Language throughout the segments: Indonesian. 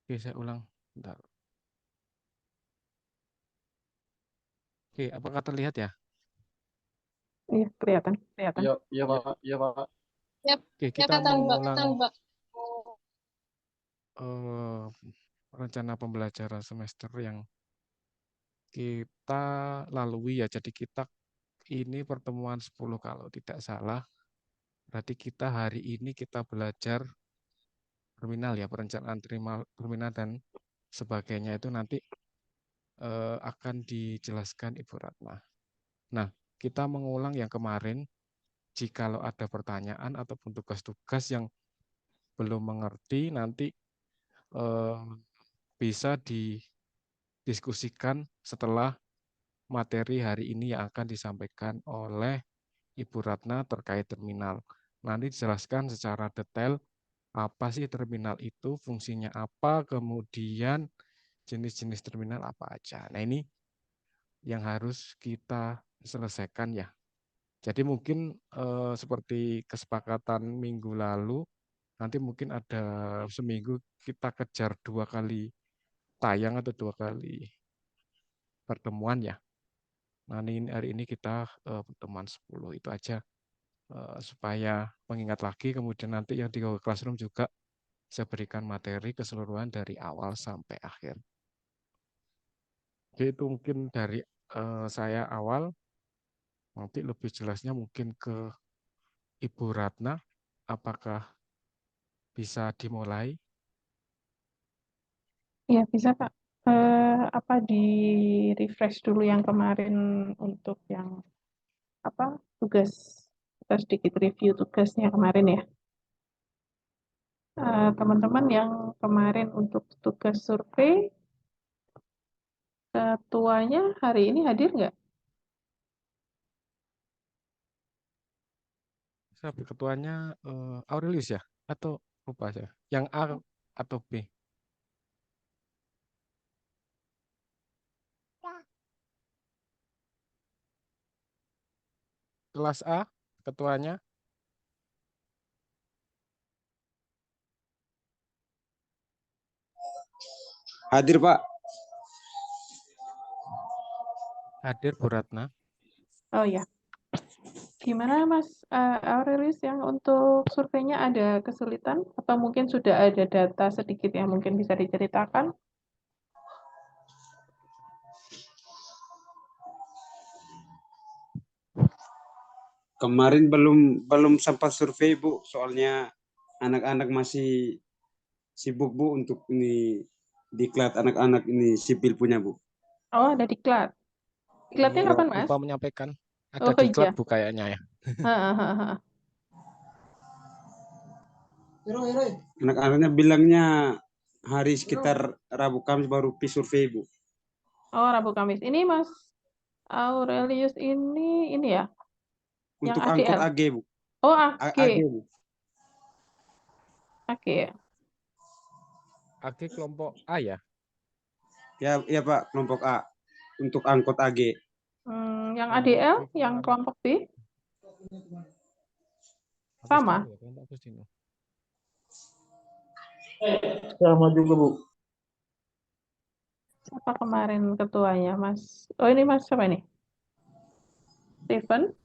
Oke, saya ulang. Bentar. Oke, apakah terlihat ya? Iya, kelihatan, kelihatan. Iya, iya Pak, iya Pak. Yap, Oke, ya kita kata Mbak, mengulang Mbak. eh, rencana pembelajaran semester yang kita lalui ya. Jadi kita ini pertemuan 10 kalau tidak salah. Berarti kita hari ini kita belajar terminal ya, perencanaan terminal dan sebagainya itu nanti akan dijelaskan Ibu Ratna. Nah, kita mengulang yang kemarin. Jikalau ada pertanyaan ataupun tugas-tugas yang belum mengerti, nanti bisa didiskusikan setelah materi hari ini yang akan disampaikan oleh Ibu Ratna terkait terminal. Nanti dijelaskan secara detail apa sih terminal itu, fungsinya apa, kemudian jenis-jenis terminal apa aja. Nah, ini yang harus kita selesaikan ya. Jadi mungkin seperti kesepakatan minggu lalu, nanti mungkin ada seminggu kita kejar 2 kali tayang atau 2 kali pertemuan ya. Nah, ini hari ini kita pertemuan 10 itu aja supaya mengingat lagi, kemudian nanti yang di Google Classroom juga saya berikan materi keseluruhan dari awal sampai akhir. Jadi itu mungkin dari saya awal, nanti lebih jelasnya mungkin ke Ibu Ratna, apakah bisa dimulai? Iya, bisa Pak. Apa di refresh dulu yang kemarin untuk yang apa tugas, kita sedikit review tugasnya kemarin ya. Teman-teman yang kemarin untuk tugas survei, ketuanya hari ini hadir nggak? Siapa ketuanya Aurelius ya? Atau lupa saya? Yang A atau B? Kelas A ketuanya Hadir Pak. hadir Bu Ratna. Oh ya, gimana Mas Aurelius yang untuk surveinya ada kesulitan atau mungkin sudah ada data sedikit yang mungkin bisa diceritakan? Kemarin belum sempat survei Bu, soalnya anak-anak masih sibuk Bu untuk ini diklat anak-anak ini sipil punya Bu. Oh, ada diklat. Diklatnya Iya, kapan Mas? lupa menyampaikan. Ada Oh diklat iya. Bu kayaknya ya. Hahaha. Anak-anaknya bilangnya hari sekitar Rabu Kamis baru pi survei Bu. Oh, Rabu Kamis. Ini Mas Aurelius ini ya, yang Untuk angkot ADL. AG Bu. Oh, AG AG. Bu. AG ya. AG kelompok A ya? Ya, ya Pak, kelompok A. Untuk angkot AG. Yang Kelompok ADL, B yang kemarin kelompok B, Agustino sama. ya, kelompok Agustino. Sama juga Bu. Siapa kemarin ketuanya, Mas? Oh, ini Mas siapa ini? Steven.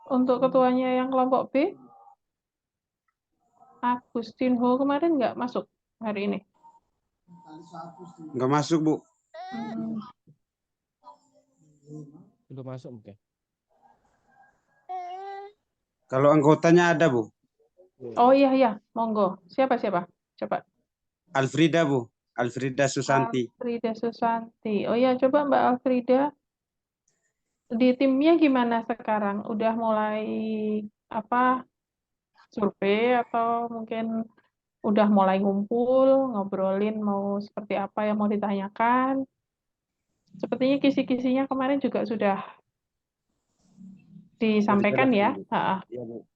Untuk ketuanya yang kelompok B, Agustinho kemarin nggak masuk hari ini. Nggak masuk Bu. Hmm. Belum masuk mungkin. Kalau anggotanya ada Bu. Oh iya, monggo. Siapa? Coba. Alfrida Bu. Alfrida Susanti. Alfrida Susanti. Oh iya, coba Mbak Alfrida. Di timnya gimana sekarang? Udah mulai apa survei atau mungkin udah mulai ngumpul, ngobrolin mau seperti apa yang mau ditanyakan? Sepertinya kisi-kisinya kemarin juga sudah disampaikan ya. Iya Bu.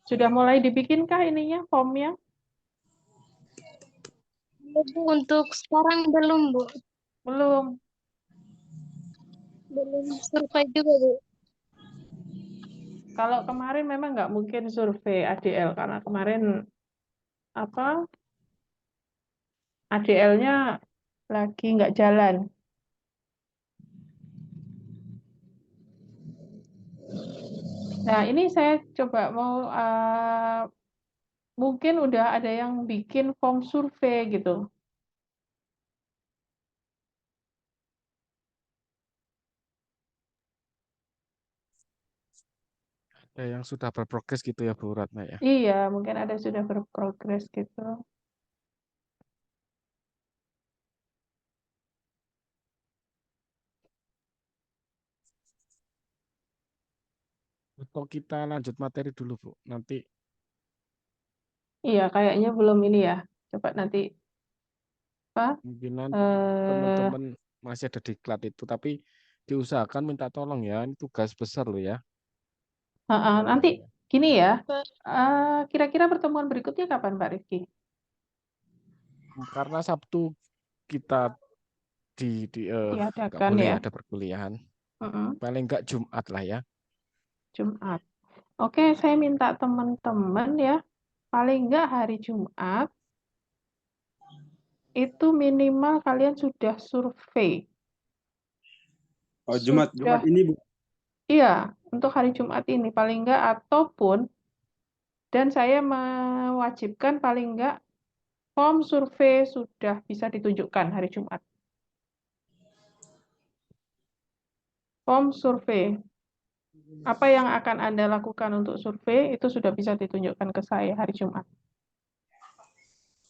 Sudah mulai dibikinkah ininya formnya? Bu, untuk sekarang belum, Bu. Belum. Belum survei juga, Bu. Kalau kemarin memang nggak mungkin survei ADL karena kemarin apa ADL-nya lagi nggak jalan. Nah, ini saya coba mau mungkin udah ada yang bikin form survei gitu. Ada yang sudah berprogres gitu ya Bu Ratna ya. Iya, mungkin ada sudah berprogres gitu. Atau kita lanjut materi dulu Bu. Nanti Iya, kayaknya belum ini ya. Coba nanti apa? mungkinan Eh, teman-teman masih ada diklat itu, tapi diusahakan minta tolong ya. Ini tugas besar loh ya. nanti gini ya. Kira-kira pertemuan berikutnya kapan, Pak Rifki? Karena Sabtu kita nggak Diadakan boleh ya. ada perkuliahan. Mm-mm, Paling nggak Jumat lah ya. Jumat. Oke, saya minta teman-teman ya. Paling nggak hari Jumat itu minimal kalian sudah survei. Oh, Jumat Sudah, ini Bu. iya, untuk hari Jumat ini paling nggak ataupun dan saya mewajibkan paling nggak form survei sudah bisa ditunjukkan hari Jumat. Form survei. Apa yang akan Anda lakukan untuk survei itu sudah bisa ditunjukkan ke saya hari Jumat.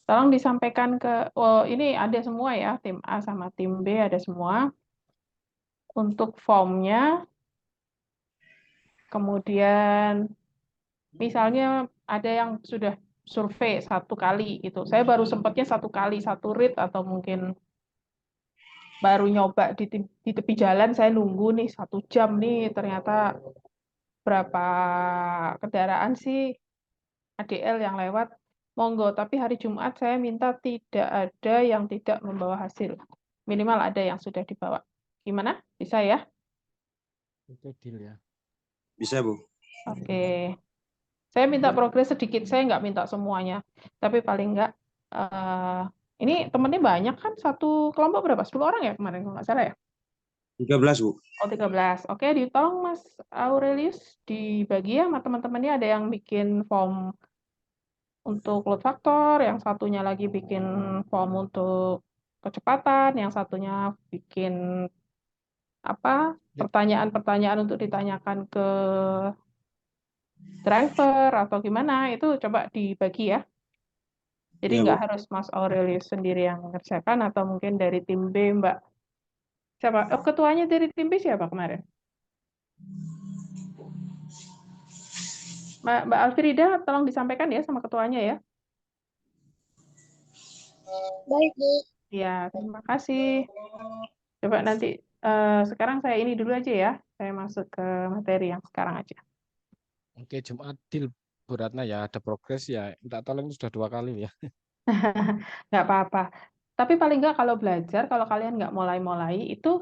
Tolong disampaikan ke, oh ini ada semua ya, tim A sama tim B ada semua. Untuk formnya, kemudian misalnya ada yang sudah survei satu kali gitu. Saya baru sempatnya satu kali, satu read atau mungkin baru nyoba di tepi jalan, saya nunggu nih 1 jam nih, ternyata berapa kendaraan sih ADL yang lewat. Monggo, tapi hari Jumat saya minta tidak ada yang tidak membawa hasil. Minimal ada yang sudah dibawa. Gimana? Bisa ya? Oke, deal ya. Bisa Bu. Oke. Saya minta progres sedikit, saya nggak minta semuanya. Tapi paling nggak, ini temennya banyak kan? Satu kelompok berapa? 10 orang ya kemarin, kalau nggak salah ya? 13 Bu. Oh, 13. Oke, ditolong Mas Aurelius dibagi ya sama teman-temannya. Ada yang bikin form untuk load factor, yang satunya lagi bikin form untuk kecepatan, yang satunya bikin apa Ya, pertanyaan-pertanyaan untuk ditanyakan ke driver atau gimana, itu coba dibagi ya. Jadi Ya nggak Bu. harus Mas Aurelius sendiri yang mengerjakan atau mungkin dari tim B, Mbak. Siapa? Oh, ketuanya dari tim B siapa kemarin? Mbak Alfrida, tolong disampaikan ya sama ketuanya ya. Baik, Bu. Ya, terima kasih. Coba nanti sekarang saya ini dulu aja ya. Saya masuk ke materi yang sekarang aja. oke, Jumat deal Bu Ratna ya. Ada progres ya. Minta tolong sudah 2 kali ya. Nggak apa-apa. Tapi paling nggak kalau belajar, kalau kalian nggak mulai-mulai, itu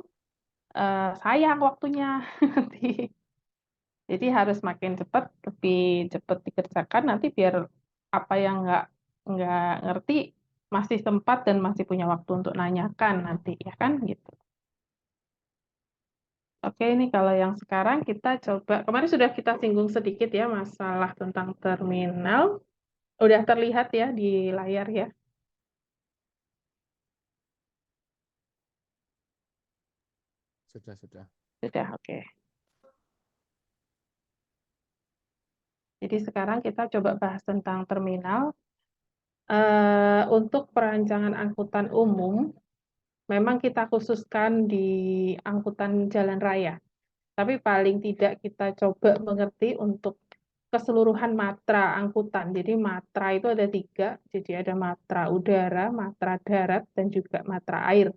sayang waktunya nanti. Jadi harus makin cepat, lebih cepat dikerjakan nanti biar apa yang nggak ngerti masih sempat dan masih punya waktu untuk nanyakan nanti ya kan gitu. Oke, ini kalau yang sekarang kita coba, kemarin sudah kita singgung sedikit ya masalah tentang terminal. Udah terlihat ya di layar ya. Sudah, sudah. Sudah, oke. Jadi sekarang kita coba bahas tentang terminal. Untuk perancangan angkutan umum, memang kita khususkan di angkutan jalan raya. Tapi paling tidak kita coba mengerti untuk keseluruhan matra angkutan. Jadi matra itu ada 3, jadi ada matra udara, matra darat, dan juga matra air.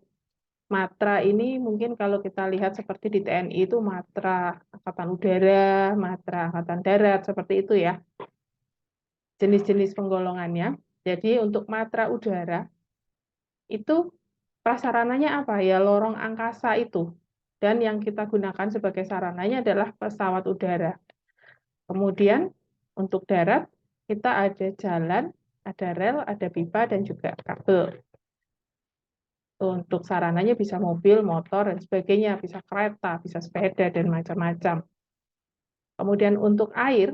Matra ini mungkin kalau kita lihat seperti di TNI itu matra angkatan udara, matra angkatan darat, seperti itu ya. Jenis-jenis penggolongannya. Jadi untuk matra udara, itu prasarananya apa? Ya lorong angkasa itu. Dan yang kita gunakan sebagai sarananya adalah pesawat udara. Kemudian untuk darat kita ada jalan, ada rel, ada pipa, dan juga kabel. Untuk sarananya bisa mobil, motor, dan sebagainya, bisa kereta, bisa sepeda, dan macam-macam. Kemudian untuk air,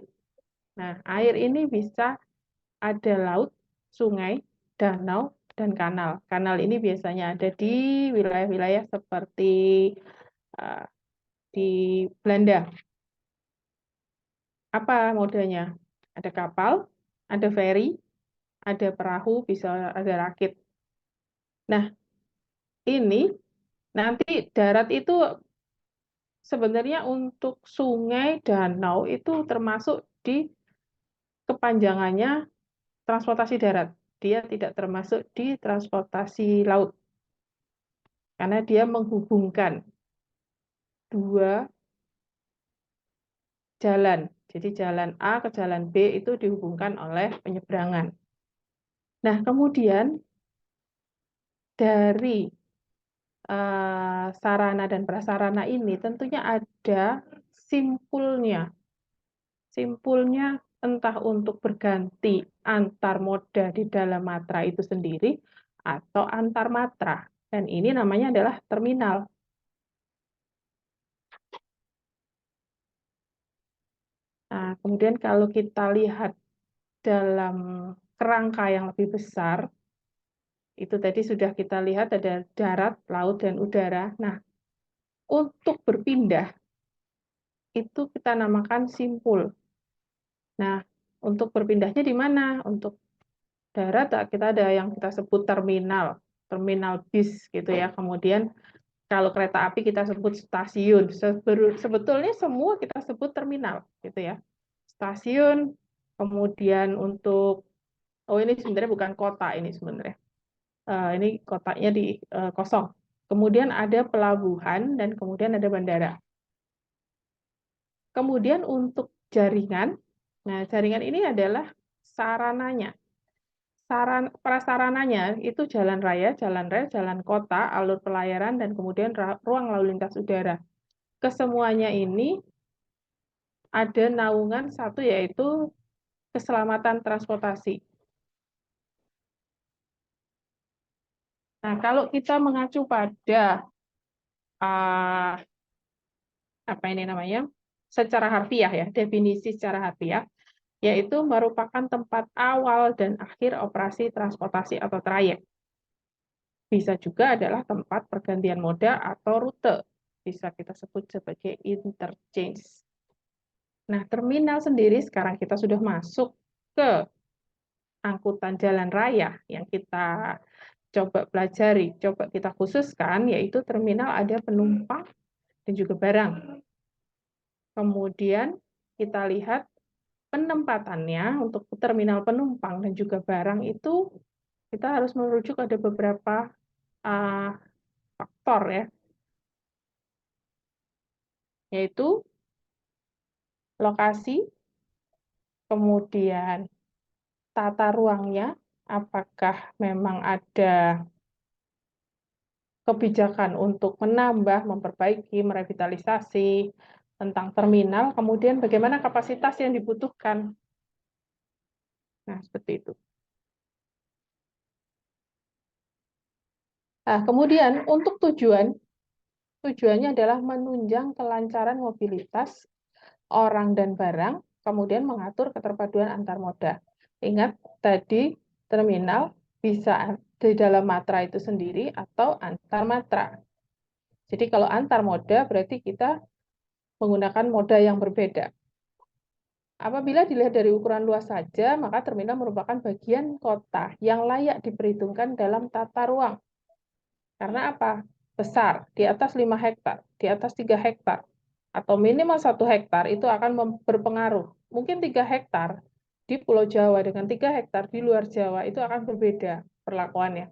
nah air ini bisa ada laut, sungai, danau, dan kanal. Kanal ini biasanya ada di wilayah-wilayah seperti di Belanda. Apa modenya? Ada kapal, ada feri, ada perahu, bisa ada rakit. Nah, ini nanti darat itu sebenarnya untuk sungai, danau itu termasuk di kepanjangannya transportasi darat. Dia tidak termasuk di transportasi laut. Karena dia menghubungkan dua jalan. Jadi jalan A ke jalan B itu dihubungkan oleh penyeberangan. Nah, kemudian dari sarana dan prasarana ini tentunya ada simpulnya. Simpulnya entah untuk berganti antar moda di dalam matra itu sendiri atau antar matra. Dan ini namanya adalah terminal. Nah, kemudian kalau kita lihat dalam kerangka yang lebih besar, itu tadi sudah kita lihat ada darat, laut, dan udara. Nah, untuk berpindah, itu kita namakan simpul. Nah, untuk berpindahnya di mana? Untuk darat kita ada yang kita sebut terminal, terminal bis gitu ya. Kemudian kalau kereta api kita sebut stasiun. Sebetulnya semua kita sebut terminal gitu ya. Stasiun, kemudian untuk ini sebenarnya bukan kota ini sebenarnya. Ini kotanya di kosong. Kemudian ada pelabuhan dan kemudian ada bandara. Kemudian untuk jaringan, nah jaringan ini adalah sarananya. Prasarananya itu jalan raya, jalan rel, jalan kota, alur pelayaran, dan kemudian ruang lalu lintas udara. Kesemuanya ini ada naungan satu yaitu keselamatan transportasi. Nah, kalau kita mengacu pada apa ini namanya? Secara harfiah ya, definisi secara harfiah, yaitu merupakan tempat awal dan akhir operasi transportasi atau trayek. Bisa juga adalah tempat pergantian moda atau rute. Bisa kita sebut sebagai interchange. Nah, terminal sendiri sekarang kita sudah masuk ke angkutan jalan raya yang kita coba pelajari, coba kita khususkan, yaitu terminal ada penumpang dan juga barang. Kemudian kita lihat penempatannya untuk terminal penumpang dan juga barang itu kita harus merujuk ada beberapa faktor ya, yaitu lokasi, kemudian tata ruangnya, apakah memang ada kebijakan untuk menambah, memperbaiki, merevitalisasi tentang terminal, kemudian bagaimana kapasitas yang dibutuhkan. Nah, seperti itu. Nah, kemudian untuk tujuannya adalah menunjang kelancaran mobilitas orang dan barang, kemudian mengatur keterpaduan antar moda. Ingat tadi terminal bisa di dalam matra itu sendiri atau antar matra. Jadi kalau antar moda berarti kita menggunakan moda yang berbeda. Apabila dilihat dari ukuran luas saja, maka terminal merupakan bagian kota yang layak diperhitungkan dalam tata ruang. Karena apa? Besar, di atas 5 hektar, di atas 3 hektar, atau minimal 1 hektar itu akan berpengaruh. Mungkin 3 hektar di Pulau Jawa dengan 3 hektar di luar Jawa itu akan berbeda perlakuannya.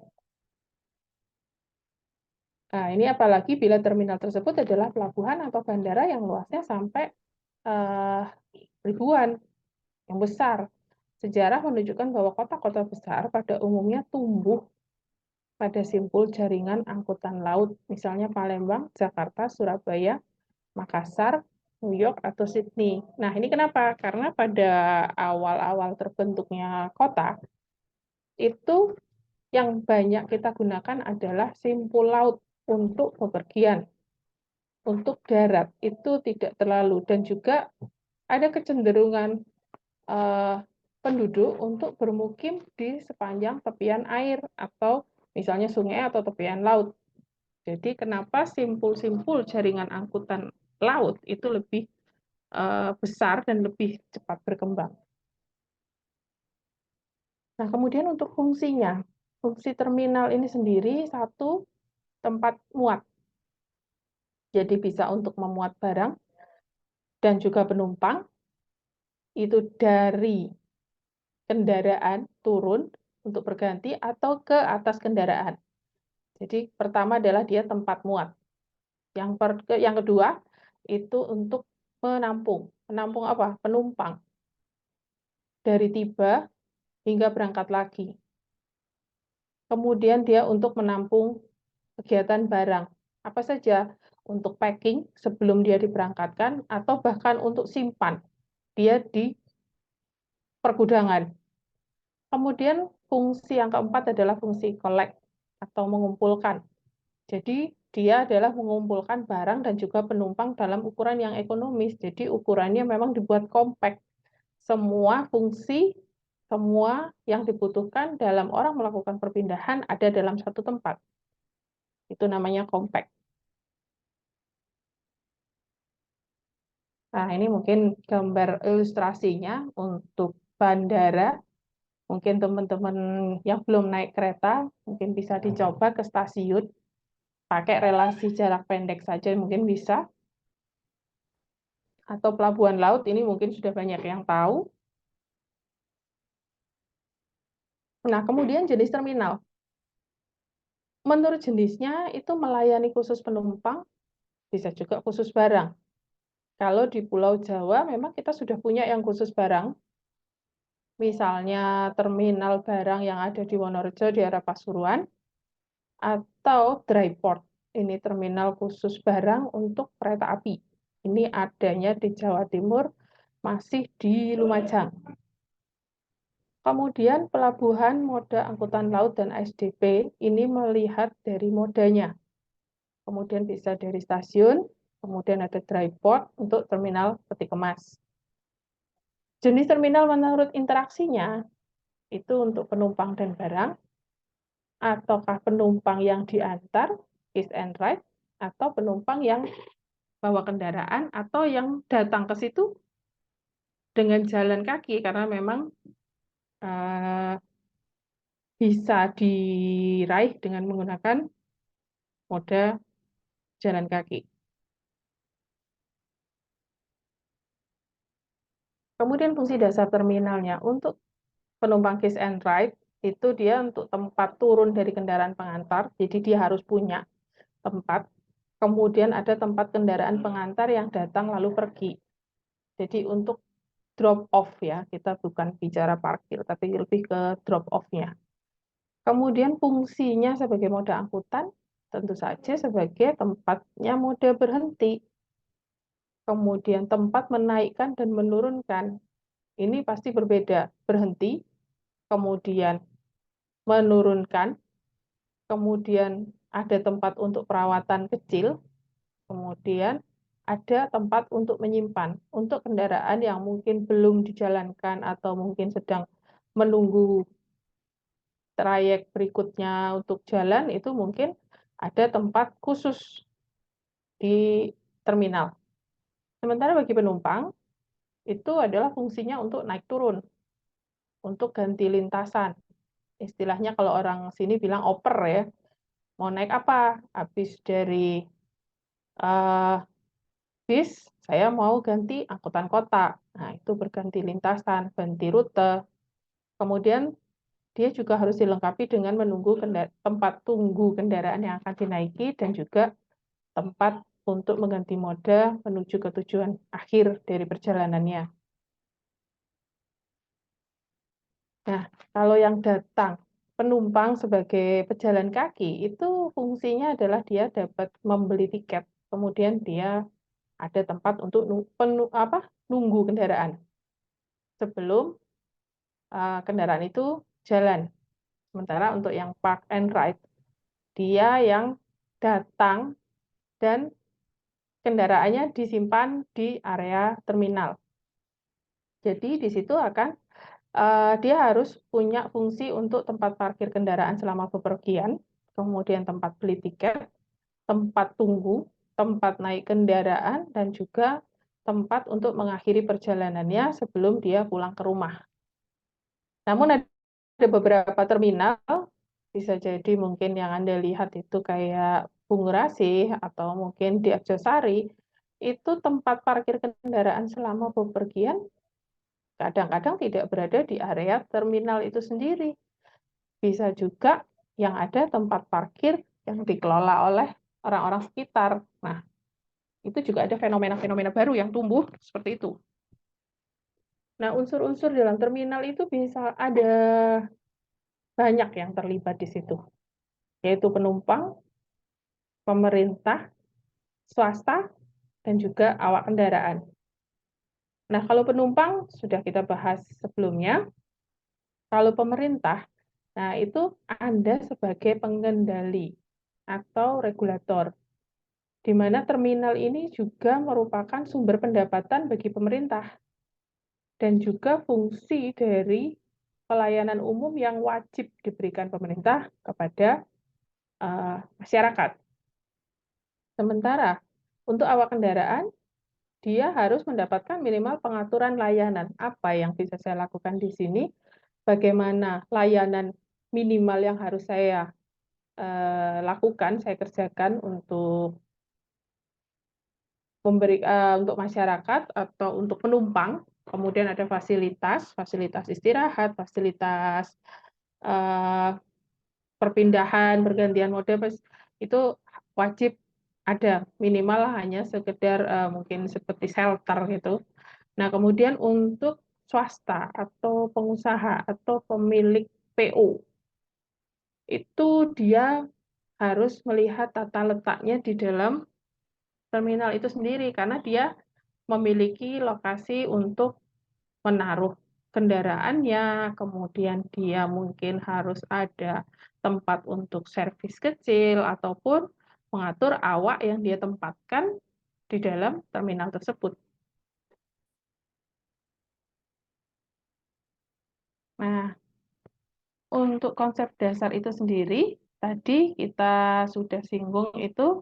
Nah, ini apalagi bila terminal tersebut adalah pelabuhan atau bandara yang luasnya sampai ribuan, yang besar. Sejarah menunjukkan bahwa kota-kota besar pada umumnya tumbuh pada simpul jaringan angkutan laut, misalnya Palembang, Jakarta, Surabaya, Makassar, New York atau Sydney. Nah, ini kenapa? Karena pada awal-awal terbentuknya kota, itu yang banyak kita gunakan adalah simpul laut untuk bepergian. Untuk darat itu tidak terlalu, dan juga ada kecenderungan penduduk untuk bermukim di sepanjang tepian air atau misalnya sungai atau tepian laut. Jadi kenapa simpul-simpul jaringan angkutan laut itu lebih besar dan lebih cepat berkembang. Nah, kemudian untuk fungsinya, fungsi terminal ini sendiri satu, tempat muat. Jadi bisa untuk memuat barang dan juga penumpang, itu dari kendaraan turun untuk berganti atau ke atas kendaraan. Jadi pertama adalah dia tempat muat. Yang kedua itu untuk menampung. Menampung apa? Penumpang. Dari tiba hingga berangkat lagi. Kemudian dia untuk menampung kegiatan barang. Apa saja? Untuk packing sebelum dia diberangkatkan atau bahkan untuk simpan dia di pergudangan. Kemudian fungsi yang keempat adalah fungsi collect atau mengumpulkan. Jadi dia adalah mengumpulkan barang dan juga penumpang dalam ukuran yang ekonomis. Jadi ukurannya memang dibuat compact. Semua fungsi, semua yang dibutuhkan dalam orang melakukan perpindahan ada dalam satu tempat. Itu namanya compact. Nah, ini mungkin gambar ilustrasinya untuk bandara. Mungkin teman-teman yang belum naik kereta, mungkin bisa dicoba ke stasiun. Pakai relasi jarak pendek saja mungkin bisa. Atau pelabuhan laut, ini mungkin sudah banyak yang tahu. Nah, kemudian jenis terminal. Menurut jenisnya, itu melayani khusus penumpang, bisa juga khusus barang. Kalau di Pulau Jawa, memang kita sudah punya yang khusus barang. Misalnya terminal barang yang ada di Wonorejo, di arah Pasuruan, atau dry port. Ini terminal khusus barang untuk kereta api. Ini adanya di Jawa Timur, masih di Lumajang. Kemudian pelabuhan, moda angkutan laut, dan ASDP ini melihat dari modanya. Kemudian bisa dari stasiun, kemudian ada dry port untuk terminal peti kemas. Jenis terminal menurut interaksinya, itu untuk penumpang dan barang, ataukah penumpang yang diantar, kiss and ride, atau penumpang yang bawa kendaraan, atau yang datang ke situ dengan jalan kaki, karena memang bisa diraih dengan menggunakan moda jalan kaki. Kemudian fungsi dasar terminalnya untuk penumpang kiss and ride, itu dia untuk tempat turun dari kendaraan pengantar, jadi dia harus punya tempat. Kemudian ada tempat kendaraan pengantar yang datang lalu pergi. Jadi untuk drop off ya, kita bukan bicara parkir, tapi lebih ke drop off-nya. Kemudian fungsinya sebagai moda angkutan, tentu saja sebagai tempatnya moda berhenti. Kemudian tempat menaikkan dan menurunkan. Ini pasti berbeda. Berhenti, kemudian menurunkan, kemudian ada tempat untuk perawatan kecil, kemudian ada tempat untuk menyimpan. Untuk kendaraan yang mungkin belum dijalankan atau mungkin sedang menunggu trayek berikutnya untuk jalan, itu mungkin ada tempat khusus di terminal. Sementara bagi penumpang, itu adalah fungsinya untuk naik turun, untuk ganti lintasan. Istilahnya kalau orang sini bilang oper ya, mau naik apa? Habis dari bis, saya mau ganti angkutan kota. Nah, itu berganti lintasan, ganti rute. Kemudian dia juga harus dilengkapi dengan menunggu tempat tunggu kendaraan yang akan dinaiki dan juga tempat untuk mengganti moda menuju ke tujuan akhir dari perjalanannya. Nah, kalau yang datang penumpang sebagai pejalan kaki, itu fungsinya adalah dia dapat membeli tiket, kemudian dia ada tempat untuk nunggu kendaraan sebelum kendaraan itu jalan. Sementara untuk yang park and ride, dia yang datang dan kendaraannya disimpan di area terminal. Jadi di situ akan dia harus punya fungsi untuk tempat parkir kendaraan selama bepergian, kemudian tempat beli tiket, tempat tunggu, tempat naik kendaraan, dan juga tempat untuk mengakhiri perjalanannya sebelum dia pulang ke rumah. Namun ada beberapa terminal, bisa jadi mungkin yang Anda lihat itu kayak Bung Rasih atau mungkin di Arjosari, itu tempat parkir kendaraan selama bepergian kadang-kadang tidak berada di area terminal itu sendiri. Bisa juga yang ada tempat parkir yang dikelola oleh orang-orang sekitar. Nah, itu juga ada fenomena-fenomena baru yang tumbuh seperti itu. Nah, unsur-unsur dalam terminal itu bisa ada banyak yang terlibat di situ, yaitu penumpang, pemerintah, swasta, dan juga awak kendaraan. Nah, kalau penumpang sudah kita bahas sebelumnya. Kalau pemerintah, nah itu Anda sebagai pengendali atau regulator, di mana terminal ini juga merupakan sumber pendapatan bagi pemerintah dan juga fungsi dari pelayanan umum yang wajib diberikan pemerintah kepada masyarakat. Sementara untuk awak kendaraan, dia harus mendapatkan minimal pengaturan layanan. Apa yang bisa saya lakukan di sini? Bagaimana layanan minimal yang harus saya lakukan, saya kerjakan untuk untuk masyarakat atau untuk penumpang. Kemudian ada fasilitas istirahat, fasilitas perpindahan, pergantian mode, itu wajib ada minimal hanya sekedar mungkin seperti shelter gitu. Nah, kemudian untuk swasta atau pengusaha atau pemilik PO, itu dia harus melihat tata letaknya di dalam terminal itu sendiri, karena dia memiliki lokasi untuk menaruh kendaraannya, kemudian dia mungkin harus ada tempat untuk servis kecil, ataupun mengatur awak yang dia tempatkan di dalam terminal tersebut. Nah, untuk konsep dasar itu sendiri, tadi kita sudah singgung itu,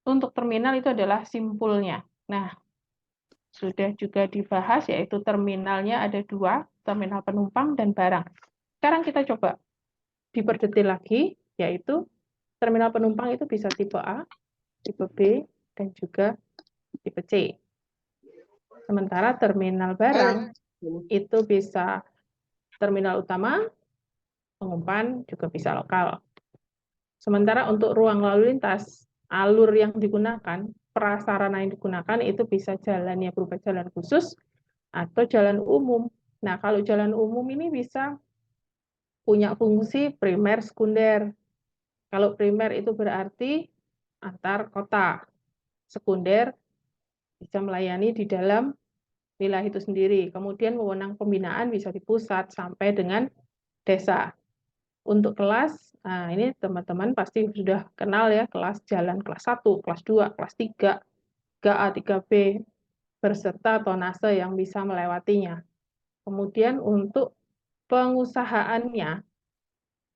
untuk terminal itu adalah simpulnya. Nah, sudah juga dibahas, yaitu terminalnya ada dua, terminal penumpang dan barang. Sekarang kita coba diperdetil lagi, yaitu terminal penumpang itu bisa tipe A, tipe B, dan juga tipe C. Sementara terminal barang itu bisa terminal utama, pengumpan, juga bisa lokal. Sementara untuk ruang lalu lintas, alur yang digunakan, prasarana yang digunakan itu bisa jalannya berupa jalan khusus atau jalan umum. Nah, kalau jalan umum ini bisa punya fungsi primer, sekunder. Kalau primer itu berarti antar kota. Sekunder bisa melayani di dalam wilayah itu sendiri. Kemudian wewenang pembinaan bisa di pusat sampai dengan desa. Untuk kelas, nah ini teman-teman pasti sudah kenal ya, kelas jalan kelas 1, kelas 2, kelas 3, 3A, 3B, berserta tonase yang bisa melewatinya. Kemudian untuk pengusahaannya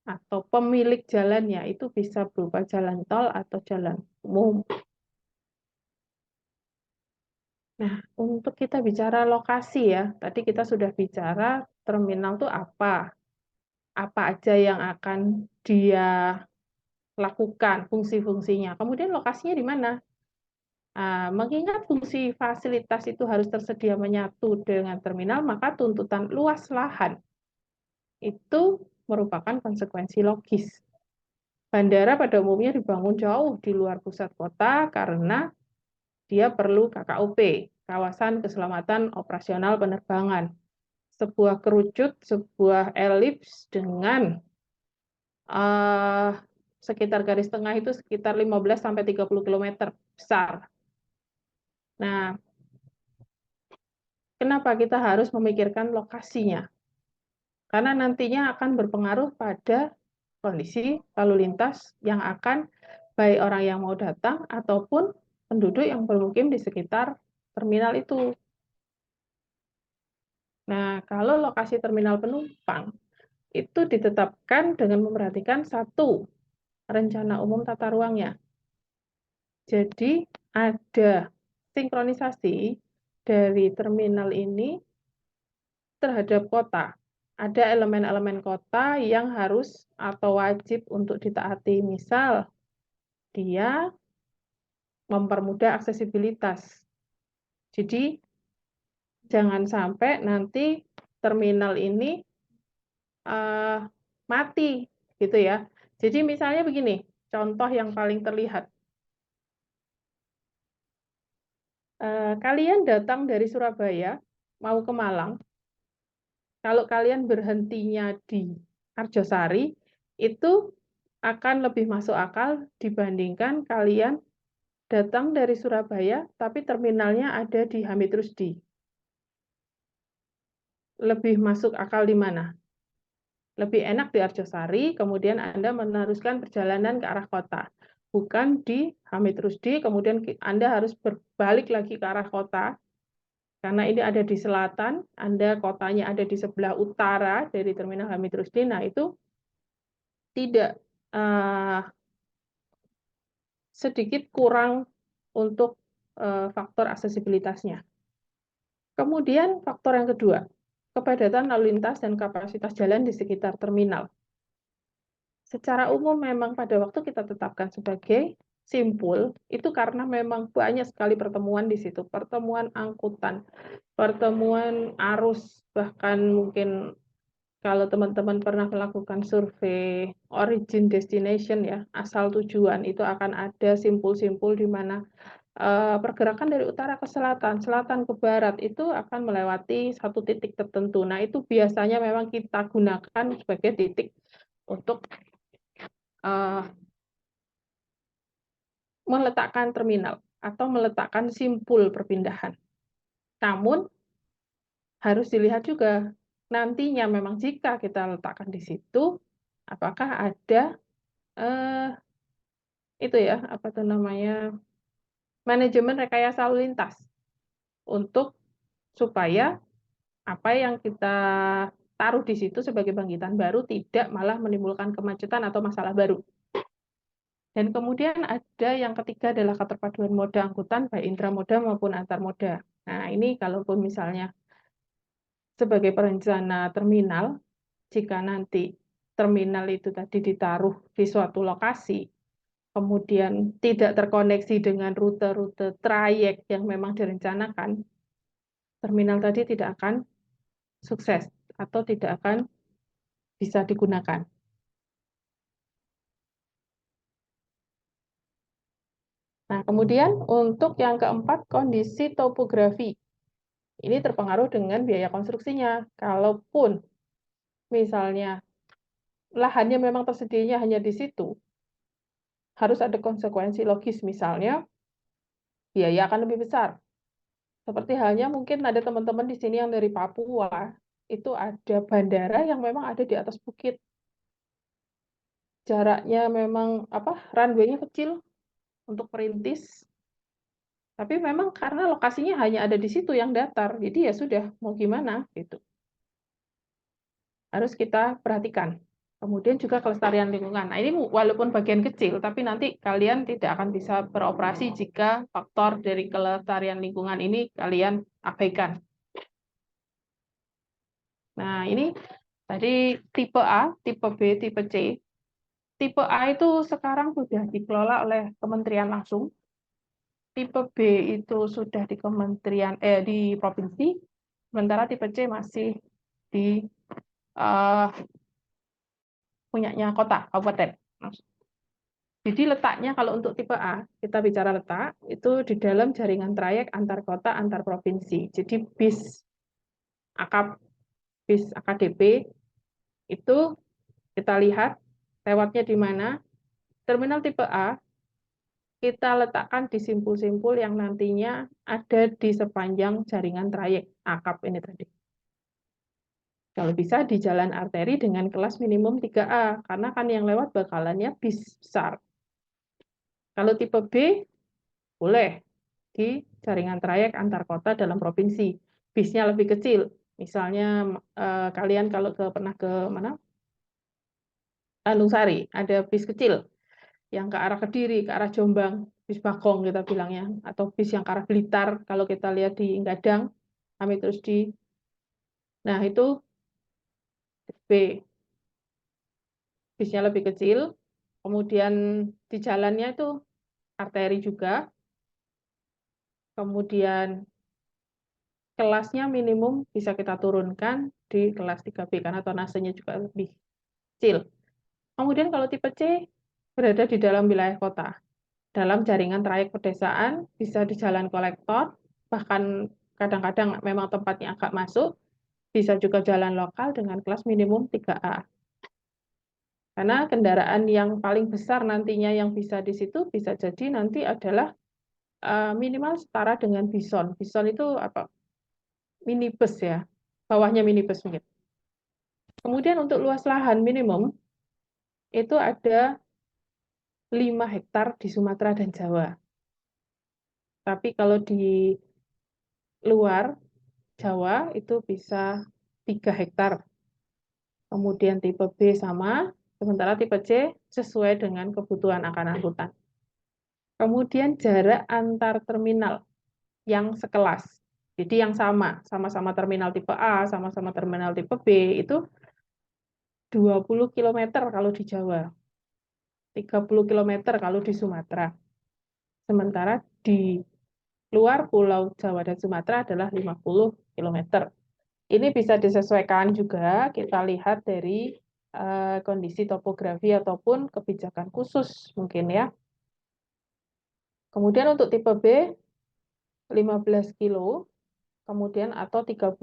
atau pemilik jalannya itu bisa berupa jalan tol atau jalan umum. Nah, untuk kita bicara lokasi ya, tadi kita sudah bicara terminal itu apa aja yang akan dia lakukan, fungsi-fungsinya. Kemudian lokasinya di mana? Mengingat fungsi fasilitas itu harus tersedia menyatu dengan terminal, maka tuntutan luas lahan itu merupakan konsekuensi logis. Bandara pada umumnya dibangun jauh di luar pusat kota karena dia perlu KKOP, Kawasan Keselamatan Operasional Penerbangan. Sebuah kerucut, sebuah elips dengan sekitar garis tengah itu sekitar 15-30 km besar. Nah, kenapa kita harus memikirkan lokasinya? Karena nantinya akan berpengaruh pada kondisi lalu lintas yang akan baik orang yang mau datang ataupun penduduk yang bermukim di sekitar terminal itu. Nah, kalau lokasi terminal penumpang itu ditetapkan dengan memperhatikan satu, rencana umum tata ruangnya. Jadi ada sinkronisasi dari terminal ini terhadap kota. Ada elemen-elemen kota yang harus atau wajib untuk ditaati. Misal, dia mempermudah aksesibilitas. Jadi, jangan sampai nanti terminal ini mati, gitu ya. Jadi misalnya begini, contoh yang paling terlihat. Kalian datang dari Surabaya, mau ke Malang, kalau kalian berhentinya di Arjosari, itu akan lebih masuk akal dibandingkan kalian datang dari Surabaya, tapi terminalnya ada di Hamid Rusdi. Lebih masuk akal di mana? Lebih enak di Arjosari, kemudian Anda meneruskan perjalanan ke arah kota. Bukan di Hamid Rusdi, kemudian Anda harus berbalik lagi ke arah kota, karena ini ada di selatan, Anda kotanya ada di sebelah utara dari terminal Hamid Rusdi. Nah, itu tidak sedikit kurang untuk faktor aksesibilitasnya. Kemudian faktor yang kedua, kepadatan lalu lintas dan kapasitas jalan di sekitar terminal. Secara umum memang pada waktu kita tetapkan sebagai simpul, itu karena memang banyak sekali pertemuan di situ, pertemuan angkutan, pertemuan arus, bahkan mungkin kalau teman-teman pernah melakukan survei origin destination ya, asal tujuan, itu akan ada simpul-simpul di mana pergerakan dari utara ke selatan, selatan ke barat itu akan melewati satu titik tertentu. Nah, itu biasanya memang kita gunakan sebagai titik untuk meletakkan terminal atau meletakkan simpul perpindahan. Namun, harus dilihat juga nantinya memang jika kita letakkan di situ, apakah ada itu ya, apa tuh namanya, manajemen rekayasa lalu lintas untuk supaya apa yang kita taruh di situ sebagai bangkitan baru tidak malah menimbulkan kemacetan atau masalah baru. Dan kemudian ada yang ketiga adalah keterpaduan moda angkutan baik intramoda maupun antar moda. Nah, ini kalaupun misalnya sebagai perencana terminal, jika nanti terminal itu tadi ditaruh di suatu lokasi, kemudian tidak terkoneksi dengan rute-rute trayek yang memang direncanakan, terminal tadi tidak akan sukses atau tidak akan bisa digunakan. Nah, kemudian untuk yang keempat, kondisi topografi. Ini terpengaruh dengan biaya konstruksinya. Kalaupun misalnya lahannya memang tersedianya hanya di situ, harus ada konsekuensi logis, misalnya biaya akan lebih besar. Seperti halnya mungkin ada teman-teman di sini yang dari Papua, itu ada bandara yang memang ada di atas bukit. Jaraknya memang runway-nya kecil untuk perintis. Tapi memang karena lokasinya hanya ada di situ yang datar, jadi ya sudah, mau gimana gitu. Harus kita perhatikan. Kemudian juga kelestarian lingkungan. Nah, ini walaupun bagian kecil, tapi nanti kalian tidak akan bisa beroperasi jika faktor dari kelestarian lingkungan ini kalian abaikan. Nah, ini tadi tipe A, tipe B, tipe C. Tipe A itu sekarang sudah dikelola oleh kementerian langsung. Tipe B itu sudah di kementerian di provinsi, sementara tipe C masih di punyanya kota, kabupaten. Jadi letaknya kalau untuk tipe A, kita bicara letak, itu di dalam jaringan trayek antar kota, antar provinsi. Jadi bis AKDP itu kita lihat lewatnya di mana. Terminal tipe A kita letakkan di simpul-simpul yang nantinya ada di sepanjang jaringan trayek akap ini tadi. Kalau bisa di jalan arteri dengan kelas minimum 3A, karena kan yang lewat bakalannya bis besar. Kalau tipe B, boleh di jaringan trayek antar kota dalam provinsi. Bisnya lebih kecil. Misalnya kalian kalau pernah ke mana? Tanjung Sari, ada bis kecil yang ke arah Kediri, ke arah Jombang, bis Bagong kita bilangnya, atau bis yang ke arah Blitar, kalau kita lihat di Gadang, kami terus di, nah itu B, bisnya lebih kecil, kemudian di jalannya itu arteri juga, kemudian kelasnya minimum bisa kita turunkan di kelas 3B, karena tonasenya juga lebih kecil. Kemudian kalau tipe C, berada di dalam wilayah kota. Dalam jaringan trayek pedesaan, bisa di jalan kolektor, bahkan kadang-kadang memang tempatnya agak masuk, bisa juga jalan lokal dengan kelas minimum 3A. Karena kendaraan yang paling besar nantinya yang bisa di situ, bisa jadi nanti adalah minimal setara dengan Bison. Bison itu apa? Minibus ya, bawahnya minibus mungkin. Kemudian untuk luas lahan minimum, itu ada 5 hektar di Sumatera dan Jawa. Tapi kalau di luar Jawa itu bisa 3 hektar. Kemudian tipe B sama, sementara tipe C sesuai dengan kebutuhan akan angkutan. Kemudian jarak antar terminal yang sekelas. Jadi yang sama-sama terminal tipe A, sama-sama terminal tipe B, itu 20 km kalau di Jawa, 30 km kalau di Sumatera. Sementara di luar Pulau Jawa dan Sumatera adalah 50 km. Ini bisa disesuaikan juga, kita lihat dari kondisi topografi ataupun kebijakan khusus mungkin ya. Kemudian untuk tipe B, 15 kilo, kemudian atau 30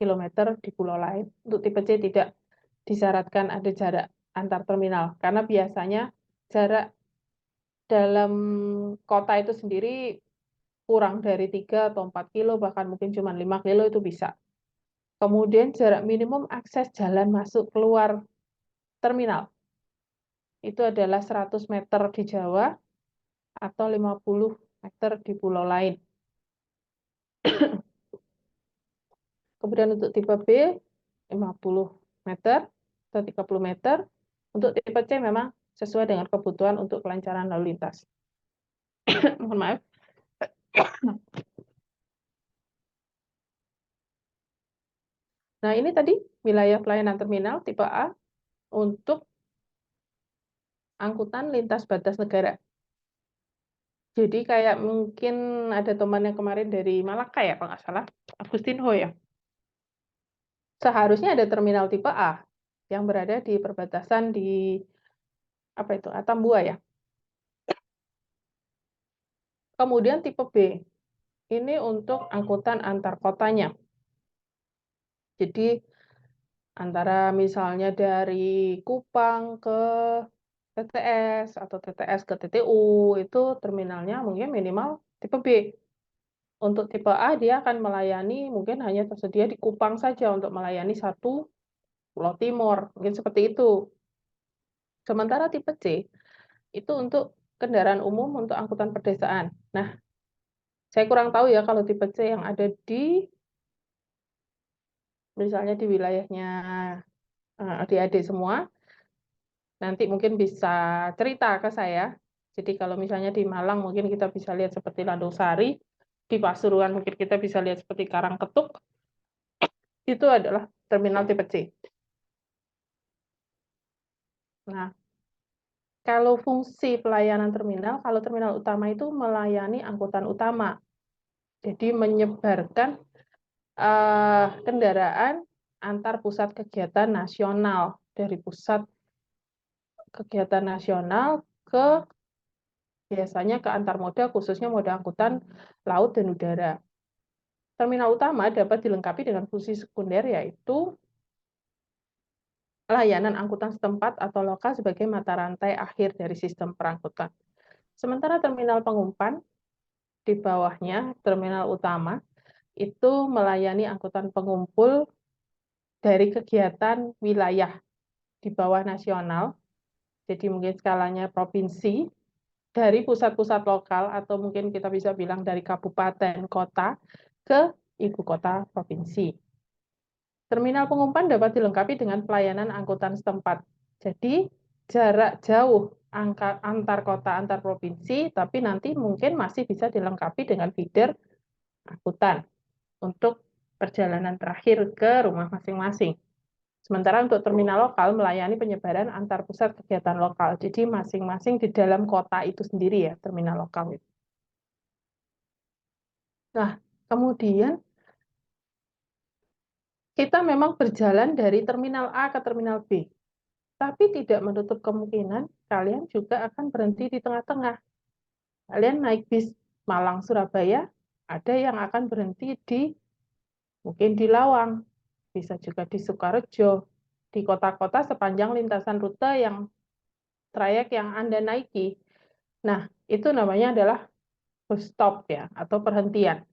km di pulau lain. Untuk tipe C tidak disyaratkan ada jarak antar terminal, karena biasanya jarak dalam kota itu sendiri kurang dari 3 atau 4 kilo, bahkan mungkin cuma 5 kilo itu bisa. Kemudian jarak minimum akses jalan masuk keluar terminal. Itu adalah 100 meter di Jawa atau 50 meter di pulau lain. Kemudian untuk tipe B, 50 meter atau 30 meter. Untuk tipe C memang sesuai dengan kebutuhan untuk kelancaran lalu lintas. Mohon maaf. Nah, ini tadi wilayah pelayanan terminal tipe A untuk angkutan lintas batas negara. Jadi kayak mungkin ada teman yang kemarin dari Malaka ya, kalau nggak salah, Agustinho ya. Seharusnya ada terminal tipe A yang berada di perbatasan di apa itu, Atambua ya. Kemudian tipe B, ini untuk angkutan antar kotanya. Jadi antara misalnya dari Kupang ke TTS atau TTS ke TTU, itu terminalnya mungkin minimal tipe B. Untuk tipe A dia akan melayani mungkin hanya tersedia di Kupang saja untuk melayani satu Pulau Timur, mungkin seperti itu. Sementara tipe C itu untuk kendaraan umum untuk angkutan pedesaan. Nah, saya kurang tahu ya kalau tipe C yang ada di misalnya di wilayahnya adik-adik semua, nanti mungkin bisa cerita ke saya. Jadi kalau misalnya di Malang mungkin kita bisa lihat seperti Landung Sari, di Pasuruan mungkin kita bisa lihat seperti Karangketuk, itu adalah terminal tipe C. Nah, kalau fungsi pelayanan terminal, kalau terminal utama itu melayani angkutan utama. Jadi menyebarkan kendaraan antar pusat kegiatan nasional, dari pusat kegiatan nasional ke biasanya ke antar moda, khususnya moda angkutan laut dan udara. Terminal utama dapat dilengkapi dengan fungsi sekunder, yaitu layanan angkutan setempat atau lokal sebagai mata rantai akhir dari sistem perangkutan. Sementara terminal pengumpan di bawahnya, terminal utama, itu melayani angkutan pengumpul dari kegiatan wilayah di bawah nasional, jadi mungkin skalanya provinsi, dari pusat-pusat lokal, atau mungkin kita bisa bilang dari kabupaten kota ke ibu kota provinsi. Terminal pengumpan dapat dilengkapi dengan pelayanan angkutan setempat. Jadi jarak jauh antar kota, antar provinsi, tapi nanti mungkin masih bisa dilengkapi dengan feeder angkutan untuk perjalanan terakhir ke rumah masing-masing. Sementara untuk terminal lokal melayani penyebaran antar pusat kegiatan lokal. Jadi masing-masing di dalam kota itu sendiri ya, terminal lokal itu. Nah, kemudian kita memang berjalan dari terminal A ke terminal B. Tapi tidak menutup kemungkinan kalian juga akan berhenti di tengah-tengah. Kalian naik bis Malang-Surabaya, ada yang akan berhenti mungkin di Lawang, bisa juga di Sukorejo, di kota-kota sepanjang lintasan rute yang trayek yang Anda naiki. Nah, itu namanya adalah bus stop ya, atau perhentian.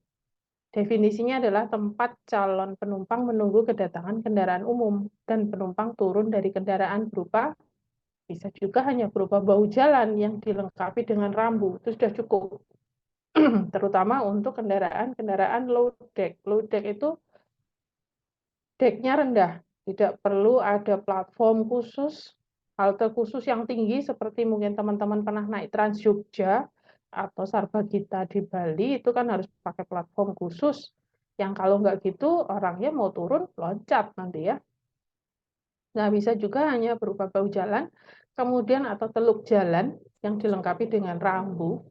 Definisinya adalah tempat calon penumpang menunggu kedatangan kendaraan umum dan penumpang turun dari kendaraan berupa bisa juga hanya berupa bahu jalan yang dilengkapi dengan rambu. Itu sudah cukup. Terutama untuk kendaraan low deck. Low deck itu decknya rendah. Tidak perlu ada platform khusus, halte khusus yang tinggi seperti mungkin teman-teman pernah naik Trans Jogja atau Sarbagita di Bali, itu kan harus pakai platform khusus. Yang kalau nggak gitu, orangnya mau turun, loncat nanti ya. Nah, bisa juga hanya berupa bahu jalan, kemudian atau teluk jalan yang dilengkapi dengan rambu.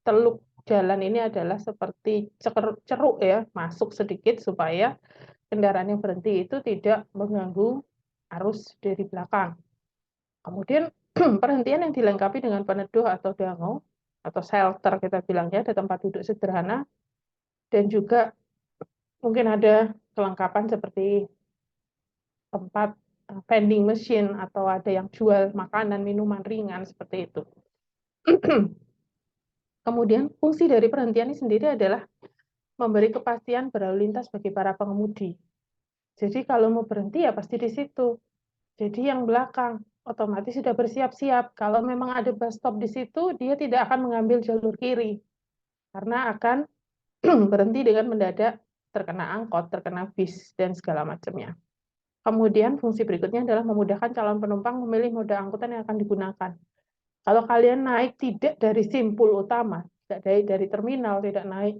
Teluk jalan ini adalah seperti ceruk ya, masuk sedikit supaya kendaraan yang berhenti itu tidak mengganggu arus dari belakang. Kemudian perhentian yang dilengkapi dengan peneduh atau danau, atau shelter kita bilangnya, ada tempat duduk sederhana, dan juga mungkin ada kelengkapan seperti tempat vending machine atau ada yang jual makanan, minuman ringan seperti itu. Kemudian fungsi dari perhentian ini sendiri adalah memberi kepastian berlalu lintas bagi para pengemudi. Jadi kalau mau berhenti ya pasti di situ. Jadi yang belakang otomatis sudah bersiap-siap. Kalau memang ada bus stop di situ, dia tidak akan mengambil jalur kiri karena akan berhenti dengan mendadak terkena angkot, terkena bis dan segala macamnya. Kemudian fungsi berikutnya adalah memudahkan calon penumpang memilih moda angkutan yang akan digunakan. Kalau kalian naik tidak dari simpul utama, tidak dari terminal, tidak naik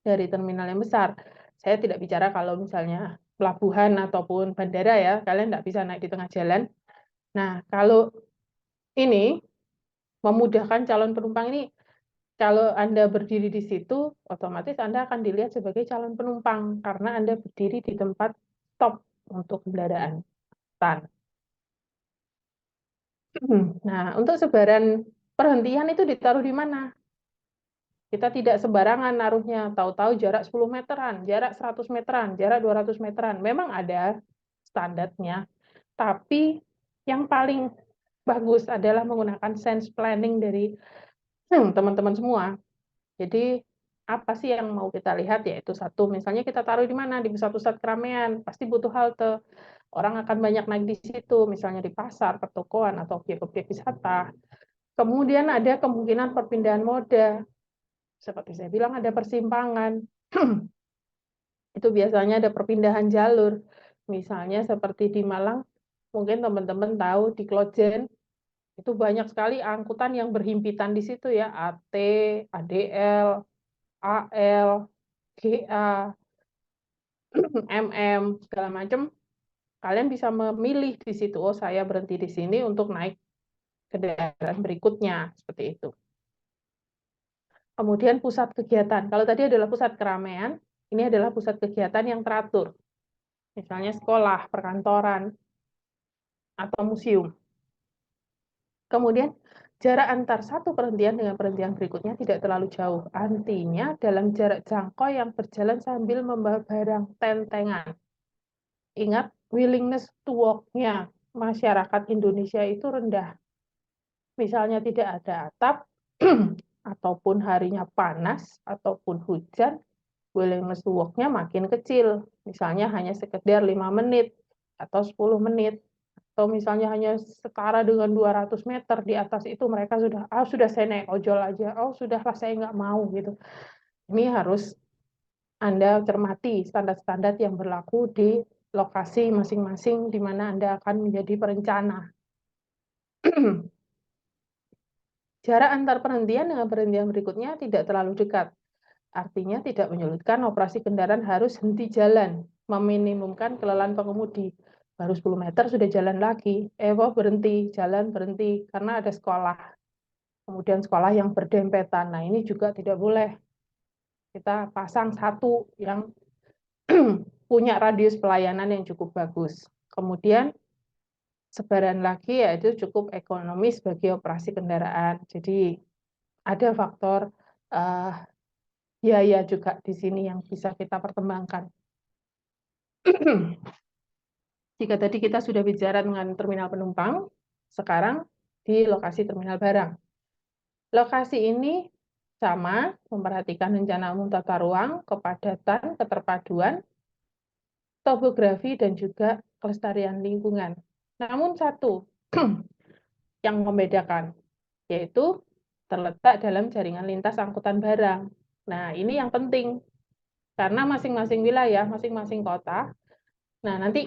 dari terminal yang besar. Saya tidak bicara kalau misalnya pelabuhan ataupun bandara ya, kalian tidak bisa naik di tengah jalan. Nah, kalau ini memudahkan calon penumpang ini, kalau Anda berdiri di situ, otomatis Anda akan dilihat sebagai calon penumpang karena Anda berdiri di tempat stop untuk kendaraan. Nah, untuk sebaran perhentian itu ditaruh di mana? Kita tidak sembarangan naruhnya, tahu-tahu jarak 10 meteran, jarak 100 meteran, jarak 200 meteran. Memang ada standarnya, tapi yang paling bagus adalah menggunakan sense planning dari teman-teman semua. Jadi apa sih yang mau kita lihat? Yaitu satu, misalnya kita taruh di mana? Di pusat-pusat keramaian, pasti butuh halte. Orang akan banyak naik di situ, misalnya di pasar, pertokoan, atau objek-objek wisata. Kemudian ada kemungkinan perpindahan moda. Seperti saya bilang ada persimpangan. Itu biasanya ada perpindahan jalur. Misalnya seperti di Malang, mungkin teman-teman tahu di Klojen, itu banyak sekali angkutan yang berhimpitan di situ ya, AT, ADL, AL, GA, MM, segala macam. Kalian bisa memilih di situ, oh saya berhenti di sini untuk naik kendaraan berikutnya, seperti itu. Kemudian pusat kegiatan. Kalau tadi adalah pusat keramaian, ini adalah pusat kegiatan yang teratur. Misalnya sekolah, perkantoran, atau museum. Kemudian jarak antar satu perhentian dengan perhentian berikutnya tidak terlalu jauh. Artinya dalam jarak jangkau yang berjalan sambil membawa barang tentengan. Ingat, willingness to walk-nya masyarakat Indonesia itu rendah. misalnya tidak ada atap, ataupun harinya panas, ataupun hujan, willingness to walk-nya makin kecil. Misalnya hanya sekedar 5 menit atau 10 menit. Atau misalnya hanya setara dengan 200 meter di atas itu mereka sudah saya naik ojol aja, sudahlah saya nggak mau gitu. Ini harus Anda cermati standar-standar yang berlaku di lokasi masing-masing di mana Anda akan menjadi perencana. Jarak antar perhentian dengan perhentian berikutnya tidak terlalu dekat. Artinya tidak menyulitkan operasi kendaraan harus henti jalan, meminimumkan kelelahan pengemudi. Baru 10 meter sudah jalan lagi. Berhenti, jalan berhenti, karena ada sekolah. Kemudian sekolah yang berdempetan. Nah, ini juga tidak boleh. Kita pasang satu yang punya radius pelayanan yang cukup bagus. Kemudian sebaran lagi yaitu cukup ekonomis bagi operasi kendaraan. Jadi ada faktor biaya juga di sini yang bisa kita pertimbangkan. Jika tadi kita sudah bicara dengan terminal penumpang, sekarang di lokasi terminal barang. Lokasi ini sama, memperhatikan rencana umum tata ruang, kepadatan, keterpaduan, topografi, dan juga kelestarian lingkungan. Namun satu yang membedakan, yaitu terletak dalam jaringan lintas angkutan barang. Nah, ini yang penting, karena masing-masing wilayah, masing-masing kota, nah nanti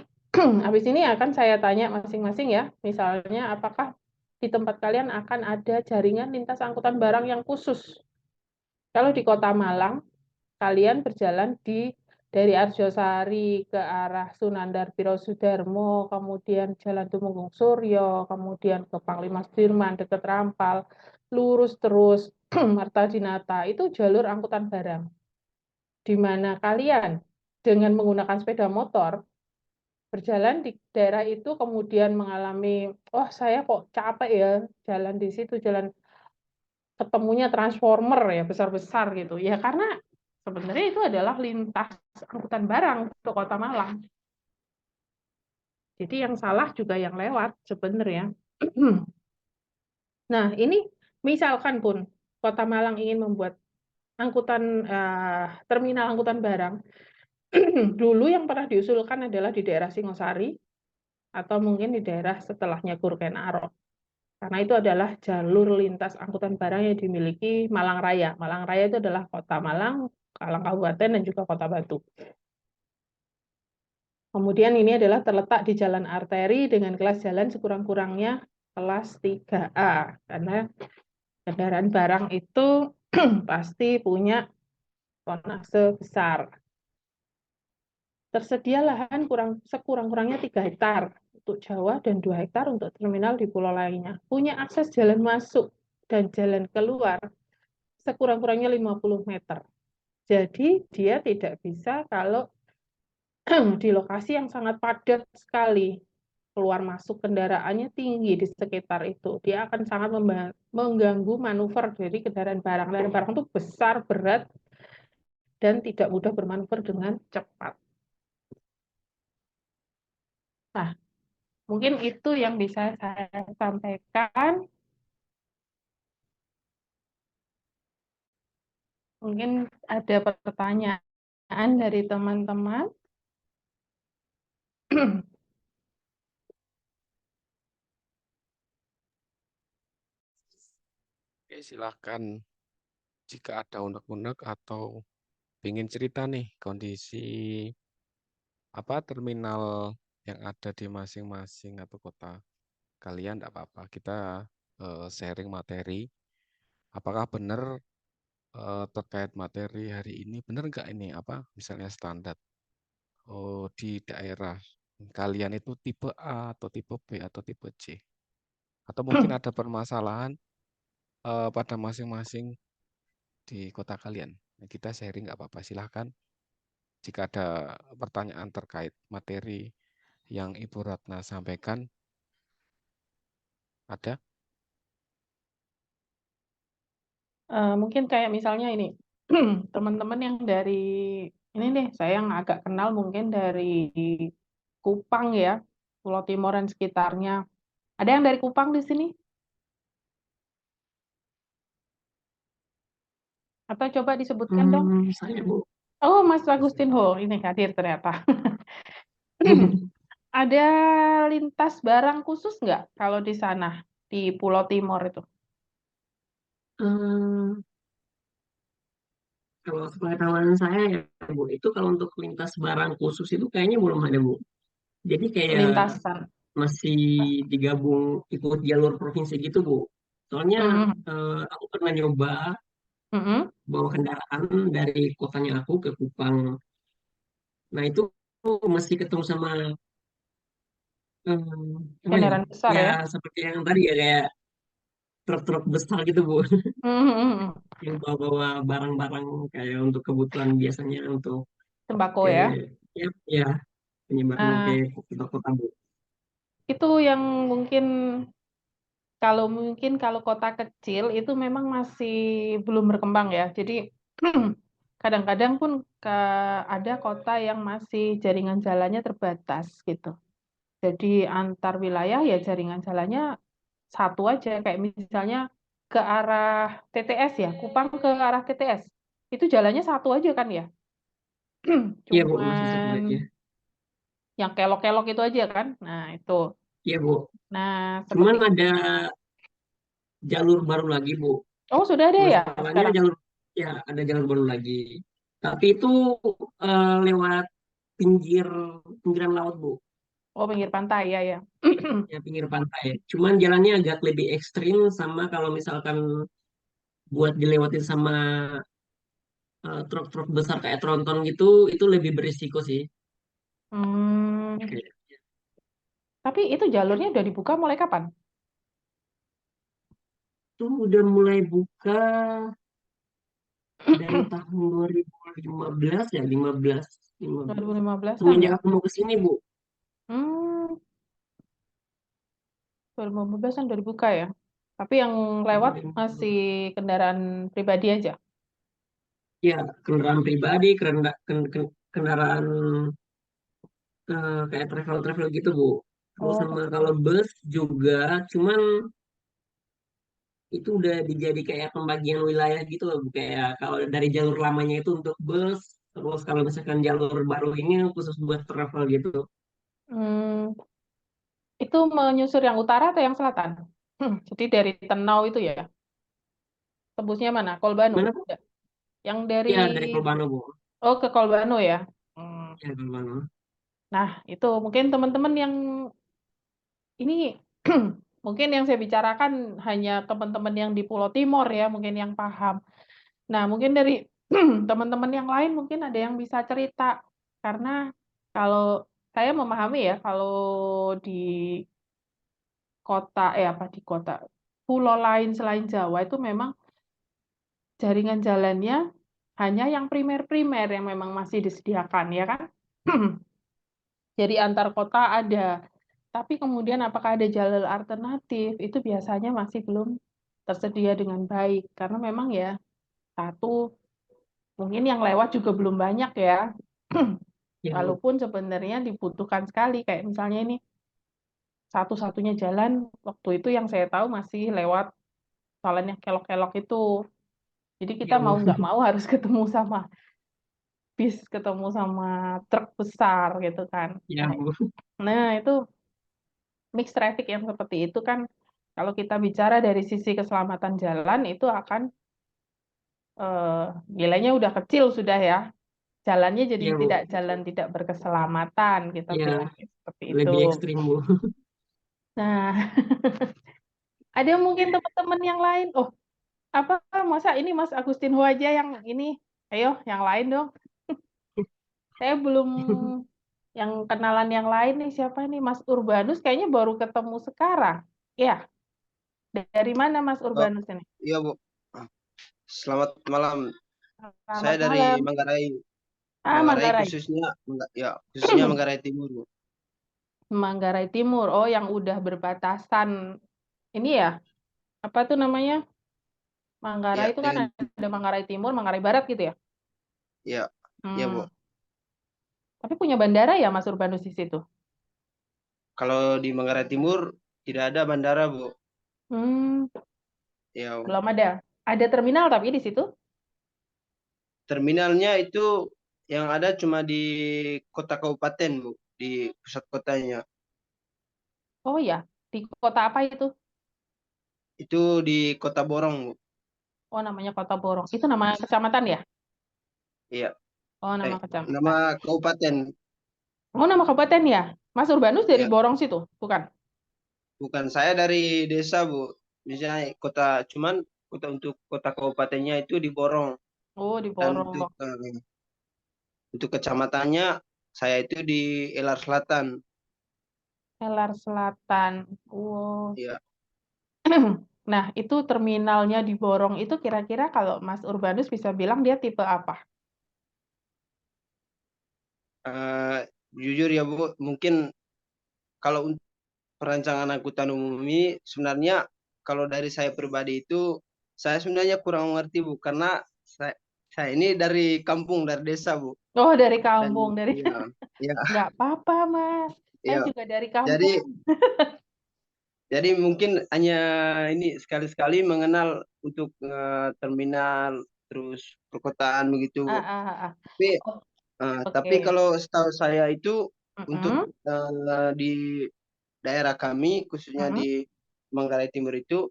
habis ini akan saya tanya masing-masing ya, misalnya apakah di tempat kalian akan ada jaringan lintas angkutan barang yang khusus. Kalau di Kota Malang, kalian berjalan dari Arjosari ke arah Sunandar Piro Sudarmo, kemudian Jalan Tumenggung Suryo, kemudian ke Panglima Sudirman dekat Rampal, lurus terus Marta Dinata, itu jalur angkutan barang. Di mana kalian dengan menggunakan sepeda motor berjalan di daerah itu kemudian mengalami, saya kok capek ya jalan di situ, jalan ketemunya transformer ya besar-besar gitu. Ya karena sebenarnya itu adalah lintas angkutan barang ke Kota Malang. Jadi yang salah juga yang lewat sebenarnya. Nah, ini misalkan pun Kota Malang ingin membuat terminal angkutan barang, dulu yang pernah diusulkan adalah di daerah Singosari atau mungkin di daerah setelahnya Kurken Arok. Karena itu adalah jalur lintas angkutan barang yang dimiliki Malang Raya. Malang Raya itu adalah Kota Malang, Malang Kabupaten, dan juga Kota Batu. Kemudian ini adalah terletak di jalan arteri dengan kelas jalan sekurang-kurangnya kelas 3A. Karena kendaraan barang itu pasti punya tonase besar. Tersedia lahan sekurang-kurangnya 3 hektar untuk Jawa dan 2 hektar untuk terminal di pulau lainnya. Punya akses jalan masuk dan jalan keluar sekurang-kurangnya 50 meter. Jadi dia tidak bisa kalau di lokasi yang sangat padat sekali, keluar masuk kendaraannya tinggi di sekitar itu, dia akan sangat mengganggu manuver dari kendaraan barang. Kendaraan barang itu besar, berat, dan tidak mudah bermanuver dengan cepat. Nah, mungkin itu yang bisa saya sampaikan. Mungkin ada pertanyaan dari teman-teman. Oke, silakan jika ada unek-unek atau ingin cerita nih kondisi terminal yang ada di masing-masing atau kota kalian, tidak apa-apa. Kita sharing materi. Apakah benar terkait materi hari ini, benar nggak ini misalnya standar di daerah kalian itu tipe A atau tipe B atau tipe C, atau mungkin ada permasalahan pada masing-masing di kota kalian. Kita sharing nggak apa-apa, silahkan. Jika ada pertanyaan terkait materi yang Ibu Ratna sampaikan, ada? Mungkin kayak misalnya ini, teman-teman yang dari, ini nih, saya yang agak kenal mungkin dari Kupang ya, Pulau Timor dan sekitarnya. Ada yang dari Kupang di sini? Atau coba disebutkan dong. Saya Bu. Oh, Mas Agustinho, ini hadir ternyata. Ada lintas barang khusus nggak kalau di sana, di Pulau Timor itu? Eh, Kalau sepengetahuan saya ya Bu, itu kalau untuk lintas barang khusus itu kayaknya belum ada Bu. Jadi kayak Lintasan. masih digabung ikut jalur provinsi gitu Bu. Soalnya Mhm, aku pernah nyoba mhm. bawa kendaraan dari kotanya aku ke Kupang. Nah itu mesti ketemu sama apa ya? Kendaraan besar Ya ya. seperti yang tadi ya kayak truk-truk besar gitu Bu, Mhm, mhm. yang bawa-bawa barang-barang kayak untuk kebutuhan biasanya untuk Sembako ke ya. ya, ya penyebaran ke Nah, kota-kota Bu. itu yang mungkin kalau kota kecil itu memang masih belum berkembang ya. Jadi kadang-kadang pun ada kota yang masih jaringan jalannya terbatas gitu. Jadi antar wilayah ya jaringan jalannya satu aja. Kayak misalnya ke arah TTS ya, Kupang ke arah TTS. Itu jalannya satu aja kan ya. Iya Bu, masih satu Cuman aja. yang kelok-kelok itu aja kan. Nah, itu. Iya Bu. Nah, Cuman seperti ada jalur baru lagi Bu. oh, sudah ada ya Masalahnya sekarang. jalur ya ada jalur baru lagi. Tapi itu lewat pinggir pinggiran laut Bu. Oh, pinggir pantai ya ya. Ya pinggir pantai. Cuman jalannya agak lebih ekstrim sama kalau misalkan buat dilewatin sama truk-truk besar kayak tronton gitu, itu lebih berisiko sih. Hmm, Kayak tapi itu jalurnya udah dibuka mulai kapan? itu udah mulai buka dari tahun 2015 ya, 15. 2015-an Semenjak ya. aku mau ke sini, Bu. Hmm, 2015-an udah dibuka ya. Tapi yang lewat masih 2015. kendaraan pribadi aja. Ya, kendaraan pribadi, kendaraan kayak travel-travel gitu, Bu. Terus Oh, sama kalau bus juga, cuman itu udah dijadi kayak pembagian wilayah gitu loh, Bu. Kayak kalau dari jalur lamanya itu untuk bus, terus kalau misalkan jalur baru ini khusus buat travel gitu. hmm, itu menyusur yang utara atau yang selatan? Jadi dari Tenau itu ya. Tembusnya mana? Kolbanu. Mana, Bu? Ya. Yang dari Ya, dari Kolbano, Bu. oh ke Kolbanu ya. Hmm. Ya, Kolbano. Nah, itu mungkin teman-teman yang ini mungkin yang saya bicarakan hanya teman-teman yang di Pulau Timor ya, mungkin yang paham. Nah, mungkin dari teman-teman yang lain mungkin ada yang bisa cerita. Karena kalau saya memahami ya, kalau di kota, apa di kota, pulau lain selain Jawa itu memang jaringan jalannya hanya yang primer-primer yang memang masih disediakan, ya kan? Jadi antar kota ada, tapi kemudian apakah ada jalur alternatif itu biasanya masih belum tersedia dengan baik karena memang ya satu mungkin yang lewat juga belum banyak ya. Ya, Bu. Walaupun sebenarnya dibutuhkan sekali kayak misalnya ini satu-satunya jalan waktu itu yang saya tahu masih lewat jalan yang kelok-kelok itu. Jadi kita Ya, mau Bu. nggak mau harus ketemu sama bis, ketemu sama truk besar gitu kan. Ya, Bu. Nah itu mixed traffic yang seperti itu kan kalau kita bicara dari sisi keselamatan jalan itu akan eh, nilainya udah kecil sudah ya. Jalannya jadi Ya, tidak Bu. jalan tidak berkeselamatan kita Ya, bilangnya seperti itu. lebih ekstrim, Bu. Nah, ada mungkin teman-teman yang lain. Oh, apa masa ini Mas Agustinho aja yang ini? Ayo, yang lain dong. Saya belum yang kenalan yang lain nih siapa nih Mas Urbanus kayaknya baru ketemu sekarang. Ya, dari mana Mas Oh, Urbanus ini? iya, Bu. Selamat malam. Saya Selamat dari malam. Manggarai. Ah, Manggarai Manggarai. khususnya, ya, khususnya Manggarai Timur, Bu. Manggarai Timur. Oh, yang udah berbatasan ini ya. Apa tuh namanya? Manggarai Ya, itu kan dengan, ada Manggarai Timur, Manggarai Barat gitu ya. ya, ya, Hmm. Bu. Tapi punya bandara ya Mas Urbanus di situ? Kalau di Manggarai Timur tidak ada bandara, Bu. Hmm, Ya, belum ada. Ada terminal tapi di situ? terminalnya itu yang ada cuma di kota kabupaten, Bu, di pusat kotanya. Oh ya, di kota apa itu? Itu di Kota Borong, Bu. Oh, namanya Kota Borong. Itu nama kecamatan ya? Iya. Oh, nama Nama kecamatan. kabupaten. Oh, nama kabupaten ya? Mas Urbanus dari Ya, Borong situ, bukan? bukan, saya dari desa, Bu. Misalnya kota, cuman untuk kota kabupatennya itu di Borong. Oh, di Dan Borong. untuk kecamatannya saya itu di Elar Selatan. Elar Selatan. Oh. Ya. Nah, itu terminalnya di Borong itu kira-kira kalau Mas Urbanus bisa bilang dia tipe apa? Jujur ya, Bu, mungkin kalau untuk perancangan angkutan umum ini sebenarnya kalau dari saya pribadi itu saya sebenarnya kurang mengerti, Bu, karena saya ini dari kampung, dari desa, Bu. Oh, dari Dan kampung, dari ya, ya, nggak apa-apa, Mas. Saya ya. juga dari Jadi kampung. mungkin hanya ini sekali-sekali mengenal untuk terminal terus perkotaan begitu, Bu. Ah, ah, ah, ah. Tapi Oh, tapi oke. kalau setahu saya itu untuk Mm-mm, di daerah kami khususnya mm-mm. di Manggarai Timur itu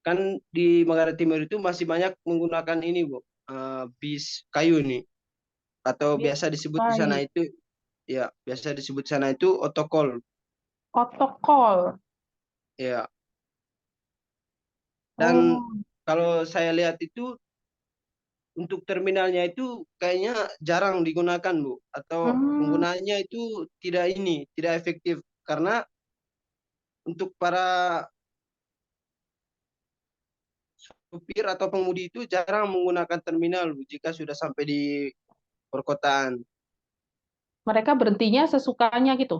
kan di Manggarai Timur itu masih banyak menggunakan ini, Bu, bis kayu nih, atau Bis biasa disebut di sana kayu. itu, ya biasa disebut di sana itu otokol, Protokol. ya. Dan Oh, kalau saya lihat itu untuk terminalnya itu kayaknya jarang digunakan, Bu, atau hmm. penggunaannya itu tidak efektif karena untuk para supir atau pengemudi itu jarang menggunakan terminal, Bu, jika sudah sampai di perkotaan. Mereka berhentinya sesukanya gitu.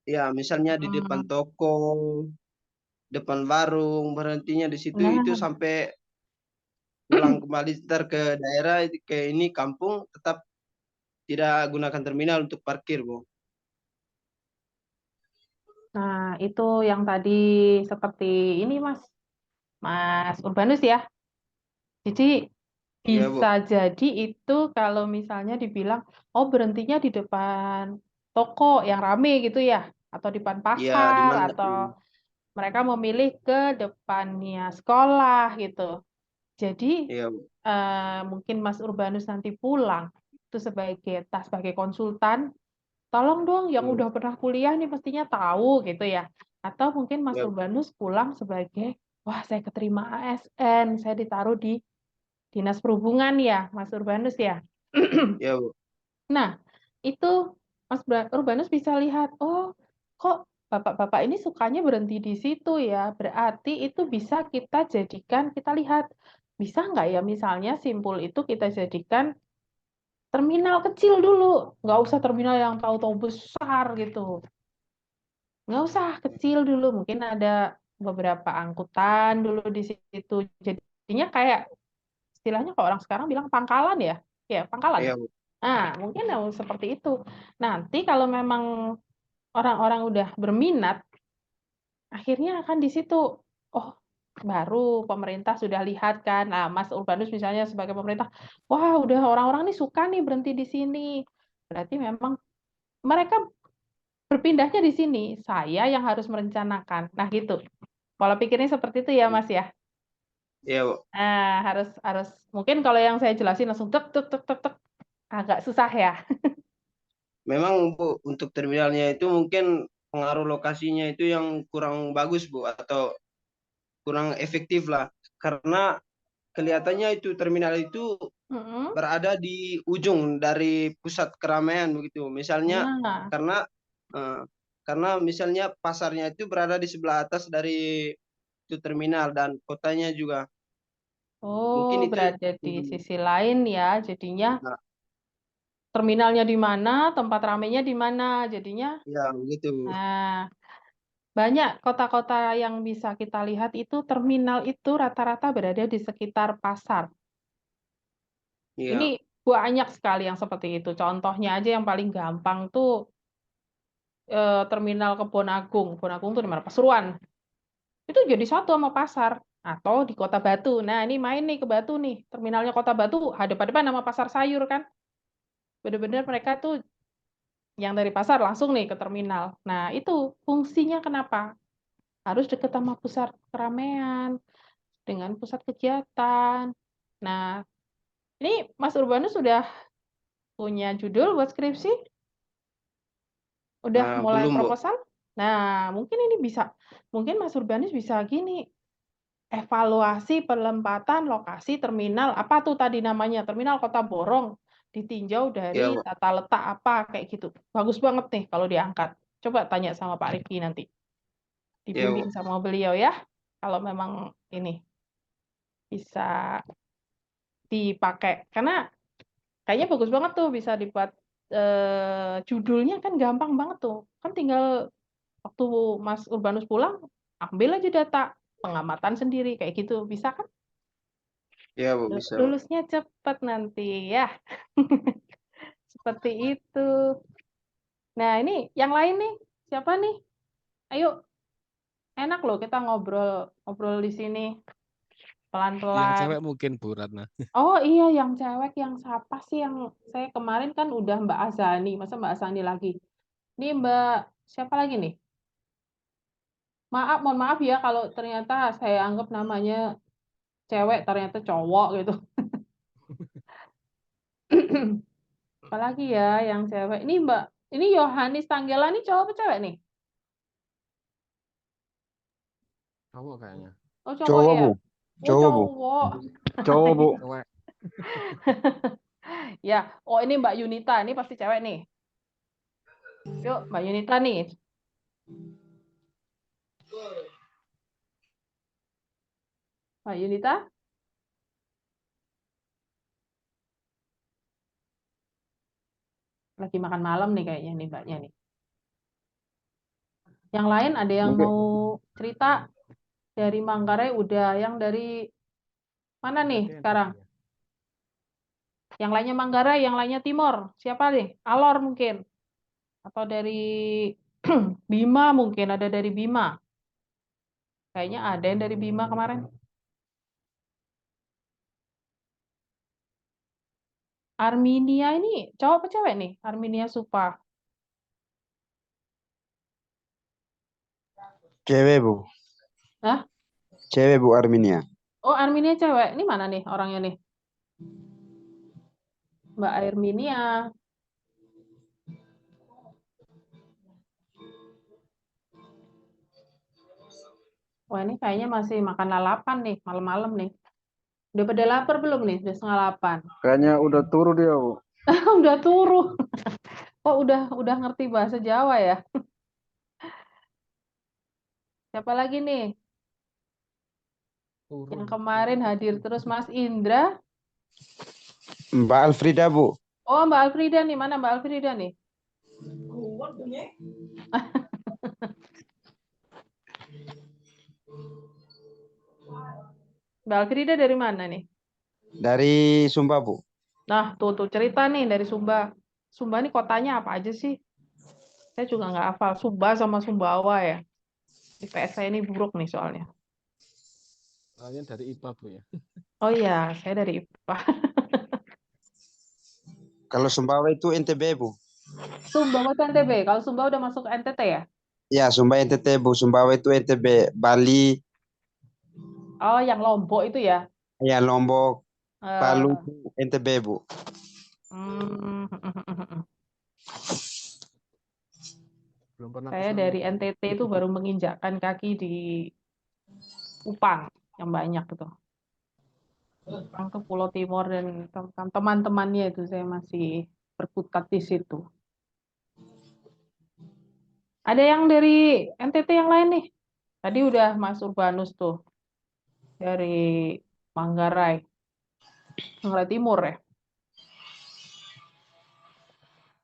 Ya, misalnya di depan Hmm. toko, depan warung, berhentinya di situ itu Nah, sampai pulang kembali ntar ke daerah, ke ini kampung, tetap tidak gunakan terminal untuk parkir, Bu. nah itu yang tadi seperti ini, Mas Urbanus ya. Jadi Iya, Bu. bisa jadi itu kalau misalnya dibilang, oh berhentinya di depan toko yang rame gitu ya, atau di depan Iya, di pasar, mana? atau mereka memilih ke depannya sekolah gitu. Jadi Iya, Bu. mungkin Mas Urbanus nanti pulang itu sebagai konsultan, tolong dong yang Hmm. udah pernah kuliah nih mestinya tahu gitu ya. Atau mungkin Mas Iya, Urbanus pulang sebagai, wah saya keterima ASN, saya ditaruh di Dinas Perhubungan ya, Mas Urbanus ya. iya, Bu. Nah, itu Urbanus bisa lihat, oh kok bapak-bapak ini sukanya berhenti di situ ya. Berarti itu bisa kita jadikan, kita lihat, bisa nggak ya misalnya simpul itu kita jadikan terminal kecil dulu. Nggak usah terminal yang tahu-tahu besar gitu. Nggak usah, kecil dulu. Mungkin ada beberapa angkutan dulu di situ. Jadinya kayak, istilahnya kalau orang sekarang bilang pangkalan ya. Ya, pangkalan. Iya, Bu. Nah, mungkin seperti itu. Nanti kalau memang orang-orang udah berminat, akhirnya akan di situ. Oh, baru pemerintah sudah lihat kan. Nah, Mas Urbanus misalnya sebagai pemerintah, wah udah orang-orang nih suka nih berhenti di sini. Berarti memang mereka berpindahnya di sini. Saya yang harus merencanakan. Nah, gitu. Pola pikirnya seperti itu ya, Mas ya. Iya, Bu. Harus harus mungkin kalau yang saya jelasin langsung tek tek tek tek tek agak susah ya. Memang, Bu, untuk terminalnya itu mungkin pengaruh lokasinya itu yang kurang bagus, Bu, atau kurang efektif lah. Karena kelihatannya itu terminal itu Mm-mm. berada di ujung dari pusat keramaian begitu. Misalnya Nah, karena eh, misalnya pasarnya itu berada di sebelah atas dari itu terminal dan kotanya juga. oh Mungkin itu berada di sisi lain ya, jadinya nah, terminalnya di mana, tempat ramainya di mana, jadinya. ya begitu. Nah, banyak kota-kota yang bisa kita lihat itu terminal itu rata-rata berada di sekitar pasar. Ini Iya, banyak sekali yang seperti itu. Contohnya aja yang paling gampang tuh terminal Kebon Agung. Kebon Agung tuh di mana? Pasuruan. Itu jadi satu sama pasar. atau di Kota Batu. Nah, ini main nih ke Batu nih. Terminalnya Kota Batu hadap-hadapan nama pasar sayur kan. Bener-bener mereka tuh yang dari pasar langsung nih ke terminal. Nah, itu fungsinya kenapa? Harus deket sama pusat keramaian, dengan pusat kegiatan. Nah, ini Mas Urbanus sudah punya judul buat skripsi? Udah mulai Belum, Bu. proposal? Nah, mungkin ini bisa, mungkin Mas Urbanus bisa gini, evaluasi penempatan lokasi terminal, apa tuh tadi namanya, terminal Kota Borong, ditinjau Ya, dari Bu. tata letak apa, kayak gitu. Bagus banget nih kalau diangkat. Coba tanya sama Pak Rifki nanti. Ya, Bu. Dibimbing sama beliau ya, kalau memang ini bisa dipakai. Karena kayaknya bagus banget tuh bisa dibuat judulnya kan gampang banget tuh. Kan tinggal waktu Mas Urbanus pulang, ambil aja data pengamatan sendiri kayak gitu. Bisa kan? Ya, Bu, bisa, Bu. Lulusnya cepet nanti ya. Seperti itu. Nah, ini yang lain nih. Siapa nih? Ayo, enak loh kita ngobrol di sini Yang pelan-pelan. cewek mungkin Bu Ratna. Oh iya, yang cewek yang siapa sih yang saya kemarin kan udah Mbak Azani, masa Mbak Azani lagi? Ini Mbak siapa lagi nih? Maaf, mohon maaf ya kalau ternyata saya anggap namanya cewek ternyata cowok gitu. Apalagi ya yang cewek. Ini Mbak, ini Yohanis Tanggela nih cowok apa cewek nih? Cowok kayaknya. Oh cowok Cowok, ya. Bu. Oh Cowok, Bu. cowok. Cowok, Bu. Cewek. Ya, oh ini Mbak Yunita, ini pasti cewek nih. Yuk Mbak Yunita nih. Mbak Yunita, lagi makan malam nih kayaknya nih Mbaknya nih. Yang lain ada yang Mungkin mau cerita dari Manggarai udah, yang dari mana nih NTT, sekarang? ya. Yang lainnya Manggarai, yang lainnya Timor. Siapa nih? Alor mungkin. Atau dari Bima mungkin, ada dari Bima. Kayaknya ada yang dari Bima kemarin. Arminia ini cowok apa cewek nih? Arminia Supa. cewek, Bu. Hah? Cewek, Bu Arminia. Oh, Arminia cewek. Ini mana nih orangnya nih? Mbak Arminia. Wah, ini kayaknya masih makan lalapan nih, malam-malam nih. Udah pada lapar belum nih? Udah setengah 8. Kayaknya udah turun dia, Bu. Udah turu. Oh, udah ngerti bahasa Jawa ya? Siapa lagi nih? Yang Turun. kemarin hadir terus Mas Indra. Mbak Alfrida, Bu. Oh, Mbak Alfrida nih. Mana Mbak Alfrida nih? Mbak Alfrida dari mana nih? Dari Sumba, Bu. Nah, tuh cerita nih dari Sumba. Sumba nih kotanya apa aja sih? Saya juga nggak hafal. Sumba sama Sumbawa ya. IPS saya ini buruk nih soalnya. Kalian dari IPA Bu ya. Oh iya, saya dari IPA. Kalau Sumbawa itu NTB, Bu. Sumbawa itu NTB. Kalau Sumbawa udah masuk NTT ya? Ya, Sumba NTT, Bu. Sumbawa itu NTB. Bali, Oh, yang Lombok itu ya? ya Lombok, Palu Eh, itu NTB, Bu. hmm, Belum pernah ke Saya sana. dari NTT itu baru menginjakkan kaki di Kupang yang banyak gitu. Kupang tuh Pulau Timur dan teman-temannya itu saya masih berkutat di situ. Ada yang dari NTT yang lain nih. Tadi udah Mas Urbanus tuh dari Manggarai, Manggarai Timur ya.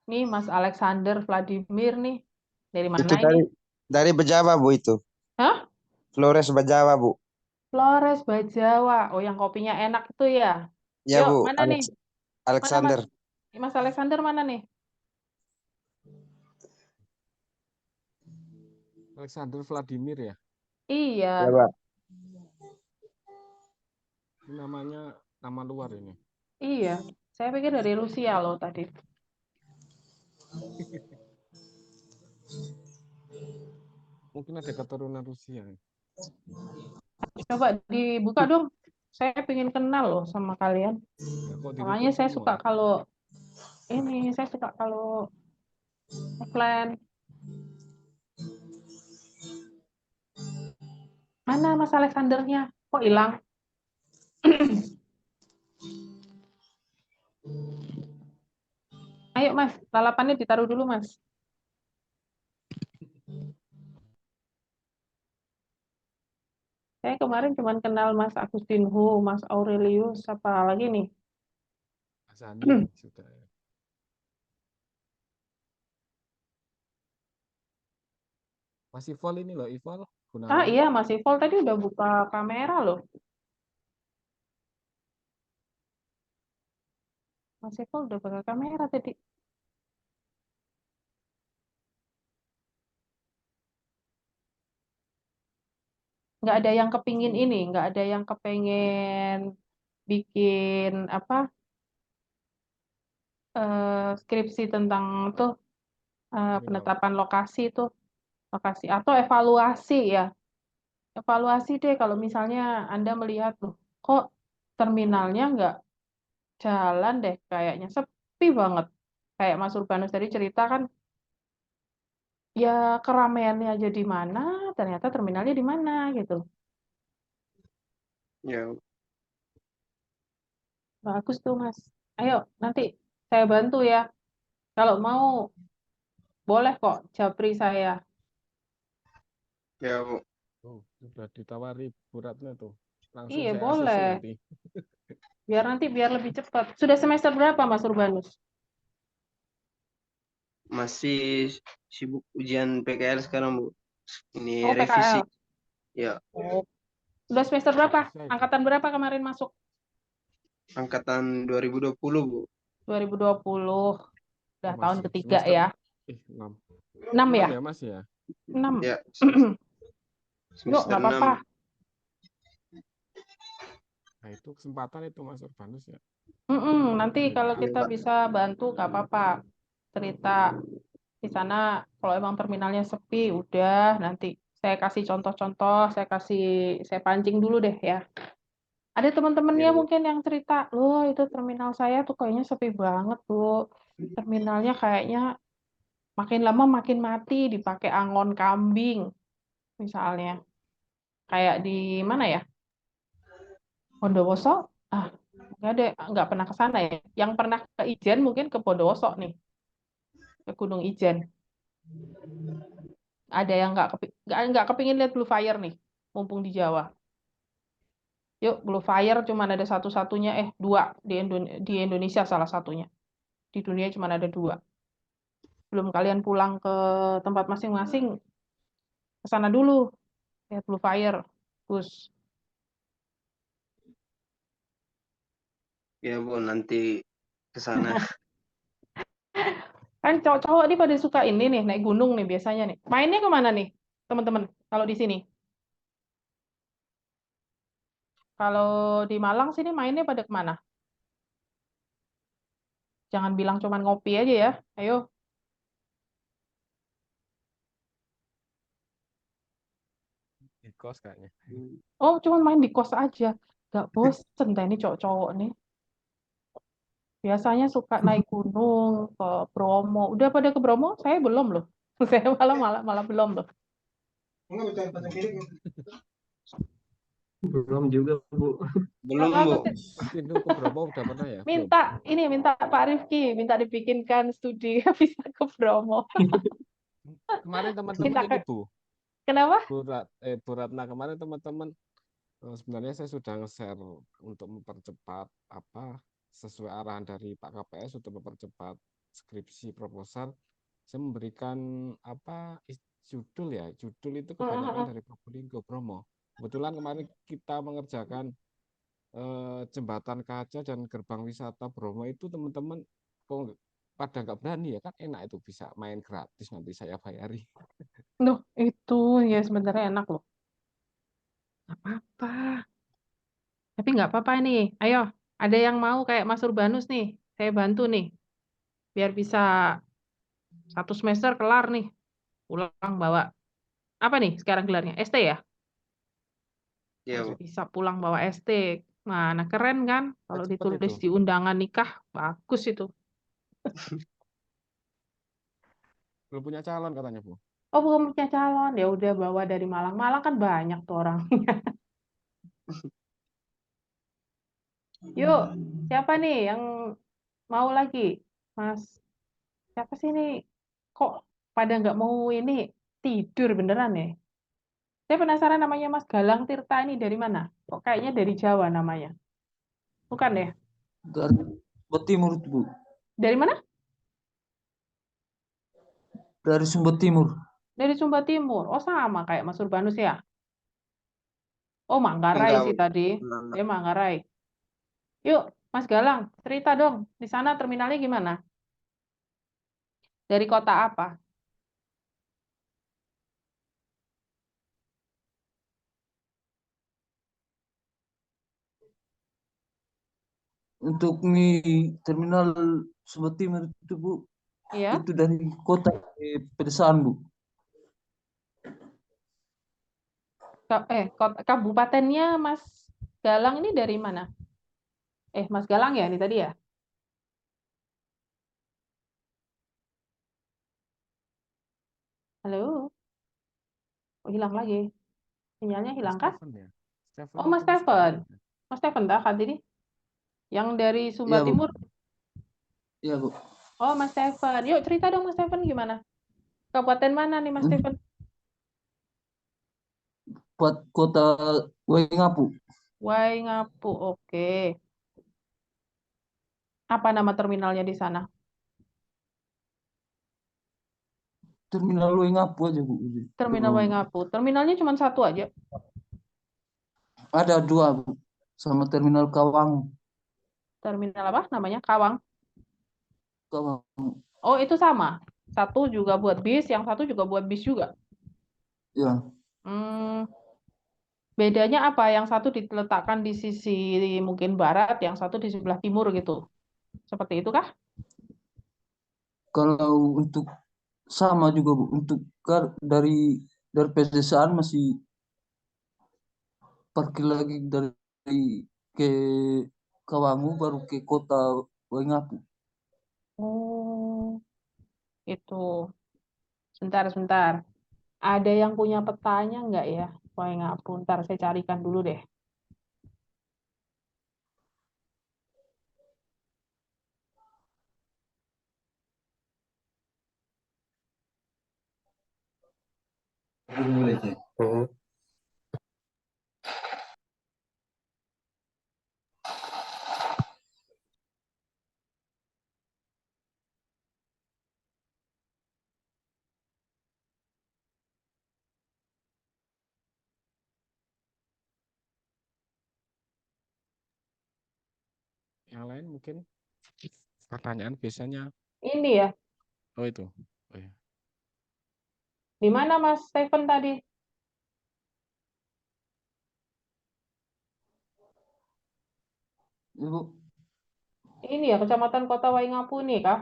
Nih Mas Alexander Vladimir nih. Dari mana Itu ini? dari Bejawa, Bu itu. Hah? Flores Bejawa, Bu. Flores Bajawa. Oh, yang kopinya enak itu ya. Ya, Yuk, Bu. mana nih? Mana Mas? Alexander. Mas Alexander mana nih? Alexander Vladimir ya. Iya. Ya, Pak. Ini namanya nama luar ini. Iya, saya pikir dari Rusia loh tadi. Mungkin ada keturunan Rusia. Coba dibuka dong. Saya pengen kenal loh sama kalian. Ya, kok Makanya ditutup saya semua? suka kalau saya suka kalau offline. Mana Mas Alexandernya? Kok hilang? Ayo Mas, lalapannya ditaruh dulu Mas. Saya kemarin cuma kenal Mas Agustinho, Mas Aurelius, apa lagi nih? Mas Ani sudah ya. Mas Ivol ini loh, Ivol Ah Gunawan. iya, Mas Ivol tadi udah buka kamera loh. Mas Ivol udah buka kamera tadi. Nggak ada yang kepingin ini, nggak ada yang kepengen bikin apa skripsi tentang tuh Terminal. penetapan lokasi tuh, lokasi atau evaluasi ya. Evaluasi deh kalau misalnya Anda melihat loh, kok terminalnya nggak jalan deh, kayaknya sepi banget. Kayak Mas Urbanus tadi cerita kan, ya keramaiannya aja di mana, ternyata terminalnya di mana gitu. Ya, Bagus tuh Mas. Ayo nanti saya bantu ya. Kalau mau boleh kok japri saya. ya Bu. Oh, sudah ditawari Bu Ratna tuh. Langsung Iya saya ACC boleh. nanti. Biar lebih cepat. Sudah semester berapa Mas Urbanus? Masih sibuk ujian PKL sekarang Bu. Ini Oh revisi. PKL. Ya, Oh. Udah semester berapa? Bisa itu. Angkatan berapa kemarin masuk? angkatan 2020 Bu. 2020. Udah Oh, tahun masih ketiga semester ya. 6. 6 6 ya? ya Mas ya? 6. Ya, Yuk, semester nggak apa-apa. 6. Nah, itu kesempatan itu Mas Urbanus ya. Nanti kalau Iya, kita Pak. bisa bantu, nggak apa-apa. Cerita di sana, kalau emang terminalnya sepi, udah nanti saya kasih contoh-contoh, saya pancing dulu deh ya. Ada teman-temannya Iya, Bu. mungkin yang cerita, loh itu terminal saya tuh kayaknya sepi banget tuh. Terminalnya kayaknya makin lama makin mati, dipakai angon kambing misalnya. Kayak di mana ya? Bondowoso? Ah, nggak pernah ke sana ya. Yang pernah ke Ijen mungkin ke Bondowoso nih, ke Gunung Ijen. Ada yang nggak kepingin lihat Blue Fire nih, mumpung di Jawa. Yuk, Blue Fire cuma ada satu-satunya, dua di Indonesia salah satunya. Di dunia cuma ada dua. Belum kalian pulang ke tempat masing-masing, ke sana dulu, lihat Blue Fire. Terus, Ya, Bu, nanti ke sana. kan cowok-cowok nih pada suka ini nih, naik gunung nih biasanya nih. Mainnya kemana nih, teman-teman, kalau di sini? Kalau di Malang sini mainnya pada kemana? Jangan bilang cuma ngopi aja ya. Ayo. Di kos kayaknya. Oh, cuma main di kos aja. Gak bosen deh ini cowok-cowok nih. Biasanya suka naik gunung ke Bromo. Udah pada ke Bromo? Saya belum loh. Saya malah malah malah belum loh. Belum juga, Bu. Belum, Aku Bu. Mas Tindo ke Bromo udah pernah ya? Belum. minta Pak Rifki, minta dibikinkan studi bisa ke Bromo. Kemarin teman-teman Minta ini ke, Bu, kenapa? Bu Ratna kemarin teman-teman sebenarnya saya sudah nge-share untuk mempercepat apa sesuai arahan dari Pak KPS untuk mempercepat skripsi proposal. Saya memberikan apa judul ya, judul itu kebanyakan dari Probolinggo Bromo. Kebetulan kemarin kita mengerjakan jembatan kaca dan gerbang wisata Bromo itu teman-teman kok pada nggak berani ya kan enak itu bisa main gratis nanti saya bayari. Loh, itu ya sebenarnya enak loh. Apa? Tapi nggak apa-apa nih. Ayo, ada yang mau kayak Mas Urbanus nih. Saya bantu nih. Biar bisa 1 semester kelar nih. Pulang bawa. Apa nih sekarang gelarnya? ST ya? Iya, Harus Bu. bisa pulang bawa ST. Nah, keren kan? Kalau Cepet ditulis itu. di undangan nikah, bagus itu. Belum punya calon katanya, Bu. Oh, belum punya calon. Ya udah bawa dari Malang. Malang kan banyak tuh orang. Yuk, siapa nih yang mau lagi? Mas, siapa sih nih? Kok pada nggak mau ini tidur beneran ya? Saya penasaran namanya Mas Galang Tirta ini dari mana? Kok kayaknya dari Jawa namanya. Bukan ya? Dari Sumba Timur itu, Bu. Dari mana? Dari Sumba Timur. Dari Sumba Timur. Oh, sama kayak Mas Urbanus ya? Oh, Manggarai Enggak, sih Bu. tadi. Nah, Ya, Manggarai. Yuk, Mas Galang, cerita dong. Di sana terminalnya gimana? Dari kota apa? Untuk nih terminal Sumba Timur itu, Bu, Iya. itu dari kota pedesaan, Bu. Kabupatennya Mas Galang ini dari mana? Mas Galang ya ini tadi ya? Halo? Oh, hilang lagi. Sinyalnya Mas hilang kah? Steven ya. Steven Oh, Mas atau Mas Steven. Galang? Mas Steven dah kan tadi? Yang dari Sumba Iya, Bu. Timur. Iya, Bu. Oh, Mas Steven. Yuk cerita dong Mas Steven gimana? Kabupaten mana nih Mas Hmm? Steven? Buat kota Waingapu. Waingapu. Oke. Apa nama terminalnya di sana? Terminal Waingapu aja, Bu. Terminal Kalau Waingapu. Terminalnya cuma satu aja. ada dua, Bu. Sama terminal Kawang. Terminal apa namanya? Kawang. Kawang. Oh, itu sama. Satu juga buat bis, yang satu juga buat bis juga. Ya, Hmm, bedanya apa? Yang satu diletakkan di sisi mungkin barat, yang satu di sebelah timur gitu. Seperti itu kah? kalau untuk sama juga, Bu. Untuk dari pedesaan masih parkir lagi dari ke Kawangu baru ke kota Waingapu. Oh, itu. Sebentar, sebentar. Ada yang punya petanya nggak ya? Waingapu. Ntar saya carikan dulu deh. Yang lain mungkin pertanyaan biasanya. Ini ya. Oh itu. Oh, ya. Di mana Mas Stephen tadi? Ibu, Ini ya, Kecamatan Kota Waingapu nih, Kak?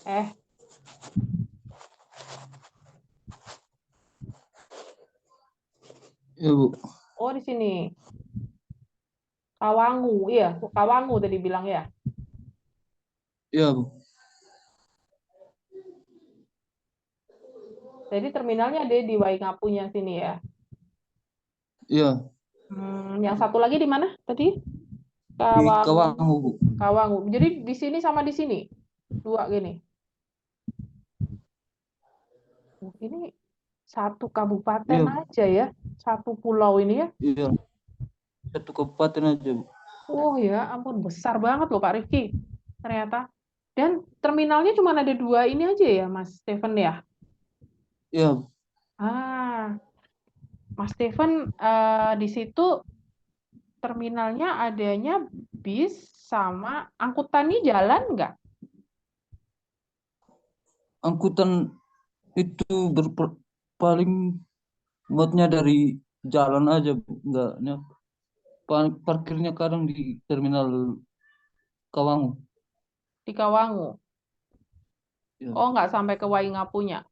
Eh, ibu, oh di sini. Kawangu, iya. Kawangu tadi bilang ya. ya, Bu. Jadi terminalnya ada di Waingapunya sini ya. Ya, Yang satu lagi di mana tadi? di Kawangu, Bu. Kawangu. Jadi di sini sama di sini. Dua gini. Ini satu kabupaten Iya, aja ya. Satu pulau ini ya. iya. Satu kabupaten aja, Bu. Oh ya, ampun besar banget loh Pak Rifki. Ternyata. Dan terminalnya cuma ada dua ini aja ya, Mas Steven ya. Ya, Bu. Ah, Mas Steven di situ terminalnya adanya bis sama angkutannya jalan nggak? Angkutan itu paling muatnya dari jalan aja Bu. Enggaknya parkirnya kadang di terminal Kawangu. Di Kawangu. Ya. Oh, nggak sampai ke Waingapunya.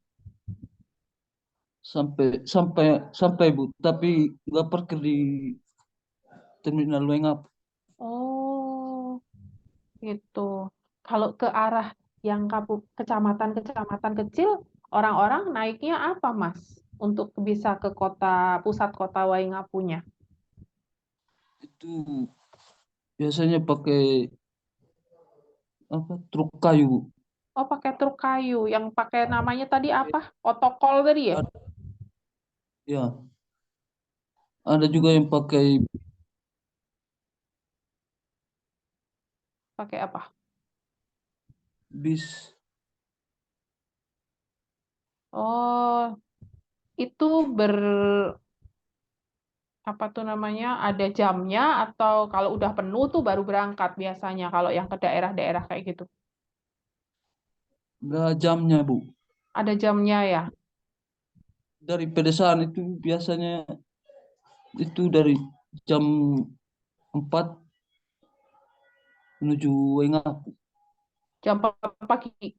Sampai sampai sampai Bu, tapi nggak parkir di terminal Wengap. Oh, gitu. Kalau ke arah yang kecamatan-kecamatan kecil, orang-orang naiknya apa, Mas? Untuk bisa ke pusat kota Waingapunya. Itu biasanya pakai apa truk kayu Bu. Oh, pakai truk kayu. Yang pakai namanya tadi apa? Otokol tadi ya? Ad- Ya, ada juga yang pakai Pakai apa? bis. Oh, itu apa tuh namanya? Ada jamnya atau kalau udah penuh tuh baru berangkat biasanya kalau yang ke daerah-daerah kayak gitu. Nggak jamnya Bu. Ada jamnya ya? Dari pedesaan itu biasanya itu dari jam 4 menuju Wengap. Jam 4 pagi.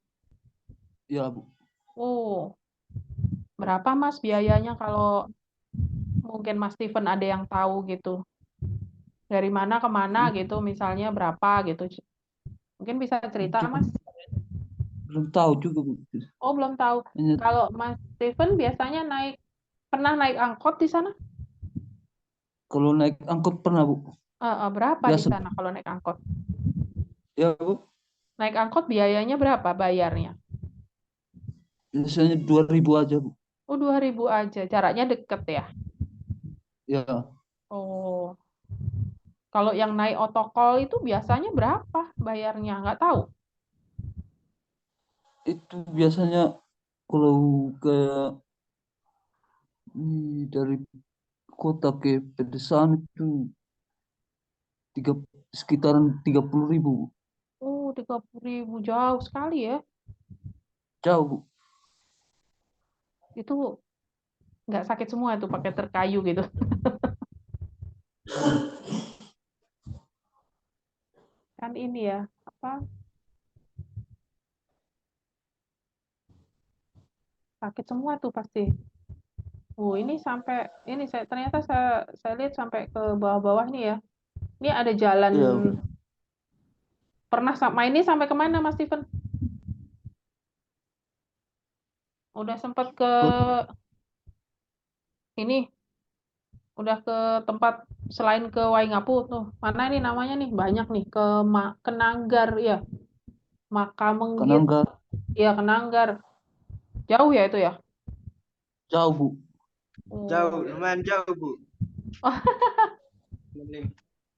Ya Bu. Oh, berapa Mas biayanya kalau mungkin Mas Steven ada yang tahu gitu? Dari mana ke mana gitu, misalnya berapa gitu. Mungkin bisa cerita Itu Mas? belum tahu juga Bu. Oh, belum tahu. Hanya Kalau Mas Steven biasanya pernah naik angkot di sana? kalau naik angkot pernah Bu. Berapa di Biasa sana kalau naik angkot? ya Bu. Naik angkot biayanya berapa bayarnya? Biasanya 2.000 aja Bu. Oh, 2.000 aja. Jaraknya deket ya? Ya, Oh, kalau yang naik otokol itu biasanya berapa bayarnya? Nggak tahu. itu biasanya kalau ke dari kota ke pedesaan itu tiga, sekitaran 30.000 Bu. Oh, 30.000 jauh sekali ya. Jauh Bu. Itu nggak sakit semua itu pakai terkayu gitu. Kan ini ya, apa? Sakit semua tuh pasti. Oh, ini ternyata saya lihat sampai ke bawah-bawah nih ya. Ini ada jalan Ya Bu. pernah main ini sampai kemana Mas Steven? Udah sempat ke ini, udah ke tempat selain ke Waingapu tuh. Mana ini namanya nih? Banyak nih ke Nanggar ya. Makamenggir. Kanangga Iya, ke Nanggar. Jauh ya itu ya? jauh Bu. Jauh, Oh. lumayan jauh, Bu. Oh,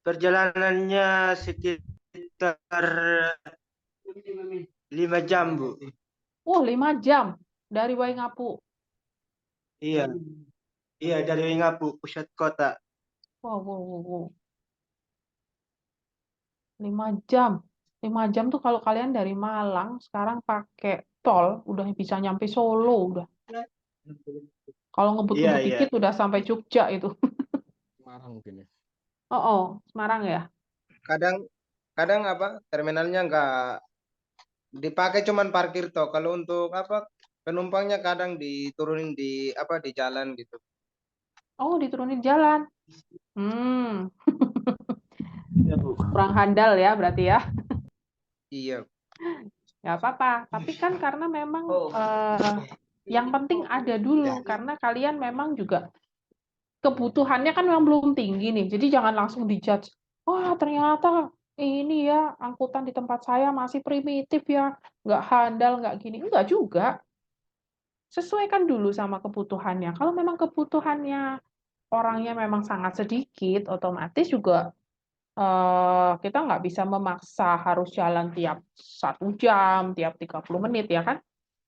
Perjalanannya sekitar 5 jam, Bu. 5 jam dari Waingapu. Iya, iya dari Wingapu, pusat kota. Wow, wow, wow, wow. 5 jam. 5 jam tuh kalau kalian dari Malang sekarang pakai tol udah bisa nyampe Solo udah. Kalau Iya, ngebut-ngebut iya. dikit udah sampai Jogja itu. Semarang mungkin ya. Oh, Semarang ya. Kadang kadang apa? Terminalnya nggak dipakai cuman parkir toh. Kalau untuk apa? Penumpangnya kadang diturunin di apa di jalan gitu. Oh, diturunin jalan. Hmm, Ya Bu. kurang handal ya berarti ya. Iya. Nggak apa-apa. Tapi kan karena memang yang penting ada dulu karena kalian memang juga kebutuhannya kan memang belum tinggi nih. Jadi jangan langsung dijudge. Wah, ternyata ini ya angkutan di tempat saya masih primitif ya, nggak handal, nggak gini. Enggak juga. Sesuaikan dulu sama kebutuhannya. Kalau memang kebutuhannya orangnya memang sangat sedikit, otomatis juga kita nggak bisa memaksa harus jalan tiap 1 jam, tiap 30 menit ya kan?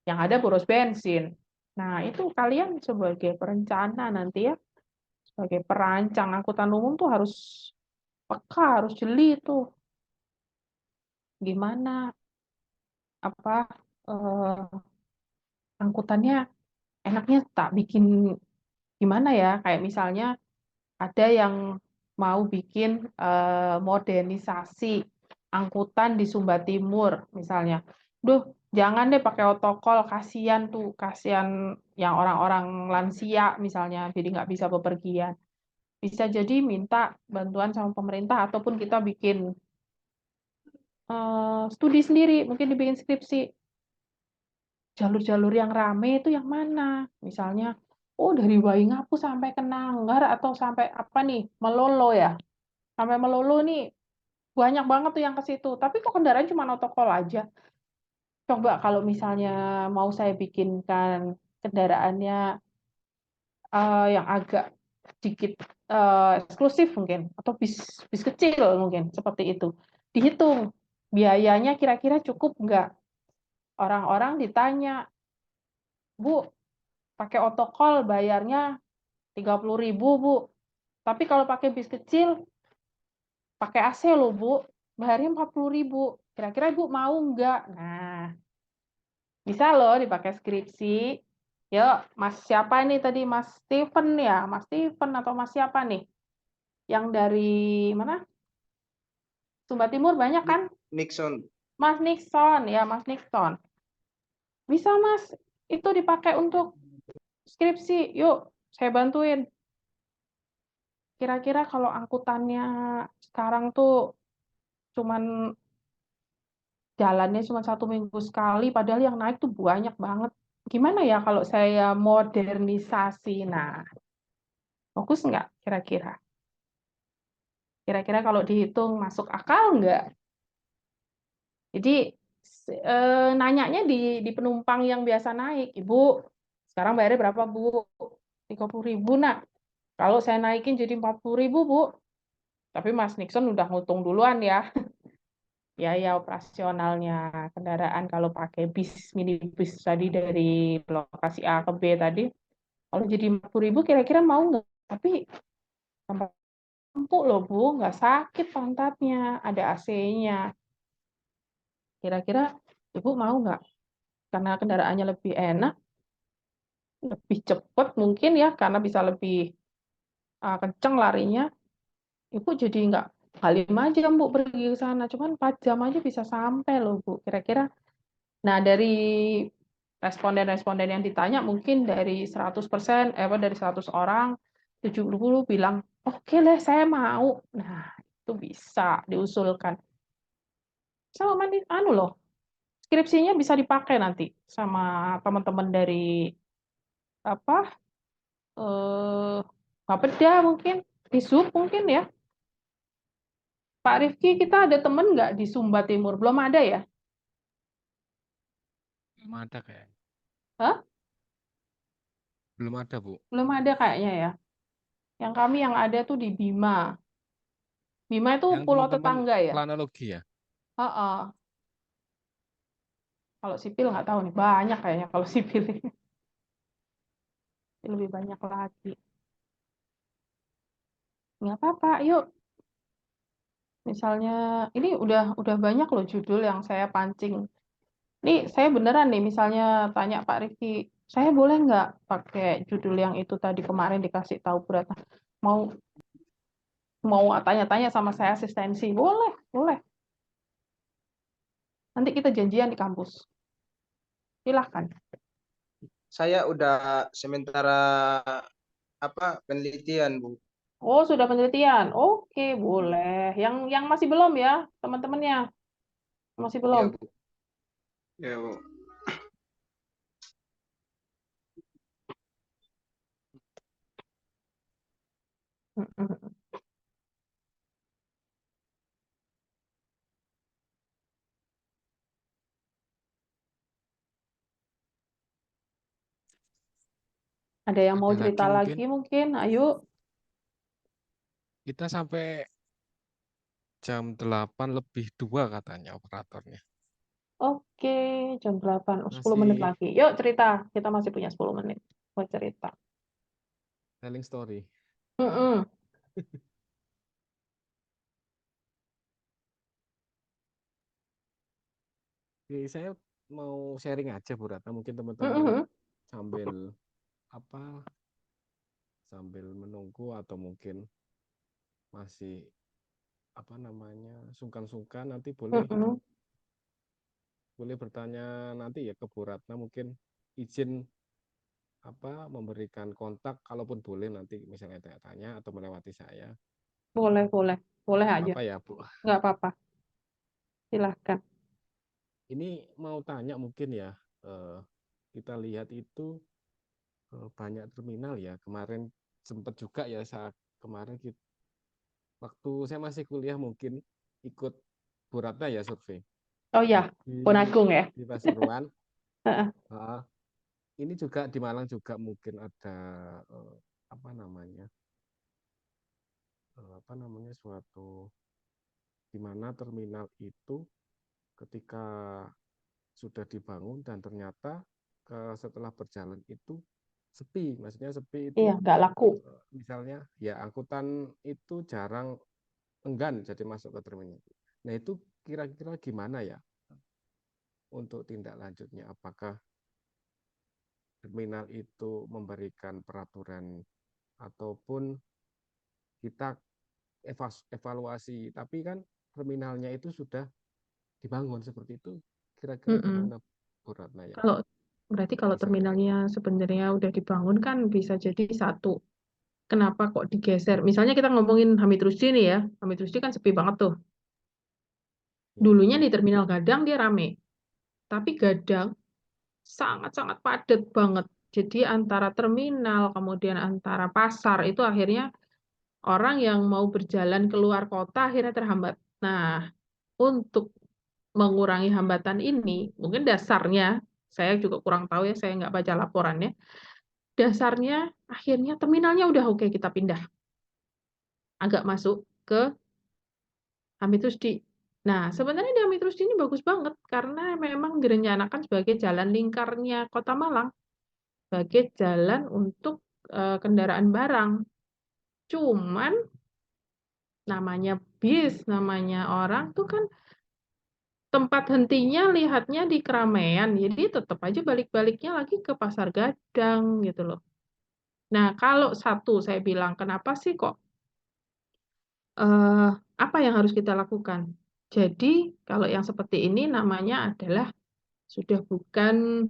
Yang ada boros bensin. Nah, itu kalian sebagai perencana nanti ya, sebagai perancang angkutan umum tuh harus peka, harus jeli tuh. Gimana apa angkutannya enaknya tak bikin gimana ya? Kayak misalnya ada yang mau bikin modernisasi angkutan di Sumba Timur misalnya. Duh, jangan deh pakai otokol, kasihan tuh, kasihan yang orang-orang lansia misalnya, jadi nggak bisa bepergian. Bisa jadi minta bantuan sama pemerintah ataupun kita bikin studi sendiri, mungkin dibikin skripsi. Jalur-jalur yang rame itu yang mana? Misalnya, oh dari Waingapu sampai ke Nanggar atau sampai apa nih, Melolo ya. Sampai Melolo nih banyak banget tuh yang ke situ. Tapi kok kendaraan cuma otokol aja. Coba kalau misalnya mau saya bikinkan kendaraannya yang agak sedikit eksklusif mungkin atau bis bis kecil mungkin seperti itu. Dihitung biayanya kira-kira cukup nggak? Orang-orang ditanya, Bu, pakai otokol bayarnya 30.000 Bu. Tapi kalau pakai bis kecil, pakai AC loh Bu, bayarnya 40.000. Kira-kira Ibu mau nggak? Nah, bisa loh dipakai skripsi. Yuk, Mas siapa nih tadi? Mas Steven ya? Mas Steven atau Mas siapa nih? Yang dari mana? Sumba Timur banyak kan? Nixon. Mas Nixon, ya Mas Nixon. Bisa Mas, itu dipakai untuk skripsi. Yuk, saya bantuin. Kira-kira kalau angkutannya sekarang tuh cuman jalannya cuma 1 minggu sekali, padahal yang naik tuh banyak banget. Gimana ya kalau saya modernisasi? Nah, fokus nggak kira-kira? Kira-kira kalau dihitung masuk akal nggak? Jadi nanyanya di penumpang yang biasa naik, Ibu, sekarang bayarnya berapa Bu? 30.000. Nah, kalau saya naikin jadi 40.000 Bu, tapi Mas Nixon udah ngitung duluan ya. Biaya operasionalnya kendaraan kalau pakai bis minibus tadi dari lokasi A ke B tadi, kalau jadi 40.000 kira-kira mau nggak? Tapi tambah empuk loh Bu, nggak sakit pantatnya, ada AC-nya. Kira-kira Ibu mau nggak? Karena kendaraannya lebih enak, lebih cepat mungkin ya, karena bisa lebih kenceng larinya. Ibu jadi nggak 5 jam Bu pergi ke sana, cuman 4 jam aja bisa sampai loh Bu. Kira-kira. Nah, dari responden-responden yang ditanya mungkin dari 100%, dari 100 orang, 70 bilang, oke lah saya mau. Nah, itu bisa diusulkan. Sama anu loh, skripsinya bisa dipakai nanti sama teman-teman dari apa eh Bapeda mungkin, di Sub mungkin ya. Pak Rifki, kita ada temen nggak di Sumba Timur? Belum ada ya? Belum ada kayaknya. Hah? Belum ada, Bu. Belum ada kayaknya ya. Yang kami yang ada tuh di Bima. Bima itu Yang pulau teman-teman tetangga ya? planologi ya? Heeh. Kalau sipil nggak tahu nih, banyak kayaknya kalau sipil ini. Lebih banyak lagi. Nggak apa-apa, yuk. Misalnya, ini udah banyak loh judul yang saya pancing. Nih, saya beneran nih, misalnya tanya Pak Rifki, saya boleh nggak pakai judul yang itu tadi kemarin dikasih tahu Beratna? Mau mau tanya-tanya sama saya asistensi? Boleh, boleh. Nanti kita janjian di kampus. Silahkan. Saya udah sementara penelitian, Bu. Oh, sudah penelitian. Oke, boleh. Yang masih belum ya, teman-temannya? Masih belum. Ya, Bu. Ya, Bu. Ada yang mau Ada cerita lagi mungkin. lagi mungkin? Ayo. Kita sampai jam 8 lebih 2 katanya operatornya. Oke, jam 8. 10 menit Masih lagi. Yuk cerita. Kita masih punya 10 menit buat cerita. telling story. Mm-mm. Jadi saya mau sharing aja Bu Ratna, mungkin teman-teman Mm-mm. sambil apa sambil menunggu atau mungkin masih apa namanya sungkan-sungkan, nanti boleh bertanya nanti ya ke Bu Ratna, mungkin izin apa memberikan kontak, kalaupun boleh nanti misalnya tanya-tanya atau melewati saya. Boleh aja. Apa ya Bu? Nggak apa-apa. Silahkan. Ini mau tanya mungkin ya, kita lihat itu banyak terminal ya. Kemarin sempat juga ya saat kemarin waktu saya masih kuliah mungkin ikut Bu Ratna ya survei Oh ya, di Ponagung ya. Pasuruan. Heeh. Ini juga di Malang juga mungkin ada apa namanya suatu di mana terminal itu ketika sudah dibangun dan ternyata setelah berjalan itu sepi. Maksudnya sepi Iya, itu nggak laku. misalnya ya angkutan itu jarang, enggan jadi masuk ke terminal. Nah itu kira-kira gimana ya untuk tindak lanjutnya? Apakah terminal itu memberikan peraturan ataupun kita evaluasi, tapi kan terminalnya itu sudah dibangun seperti itu, kira-kira gimana Bu Ratna ya? Berarti kalau terminalnya sebenarnya udah dibangun kan bisa jadi satu. Kenapa kok digeser? Misalnya kita ngomongin Hamid Rusdi nih ya. Hamid Rusdi kan sepi banget tuh. Dulunya di Terminal Gadang dia rame. Tapi Gadang sangat-sangat padat banget. Jadi antara terminal, kemudian antara pasar, itu akhirnya orang yang mau berjalan keluar kota akhirnya terhambat. Nah, untuk mengurangi hambatan ini, mungkin dasarnya, saya juga kurang tahu ya, saya nggak baca laporannya, dasarnya akhirnya terminalnya udah oke, kita pindah. Agak masuk ke Hamid Rusdi. Nah, sebenarnya di Hamid Rusdi ini bagus banget, karena memang direncanakan sebagai jalan lingkarnya Kota Malang, sebagai jalan untuk kendaraan barang. Cuman namanya bis, namanya orang tuh kan tempat hentinya lihatnya di keramaian, jadi tetap aja balik-baliknya lagi ke Pasar Gadang gitu loh. Nah, kalau satu saya bilang, kenapa sih kok apa yang harus kita lakukan? Jadi kalau yang seperti ini namanya adalah sudah bukan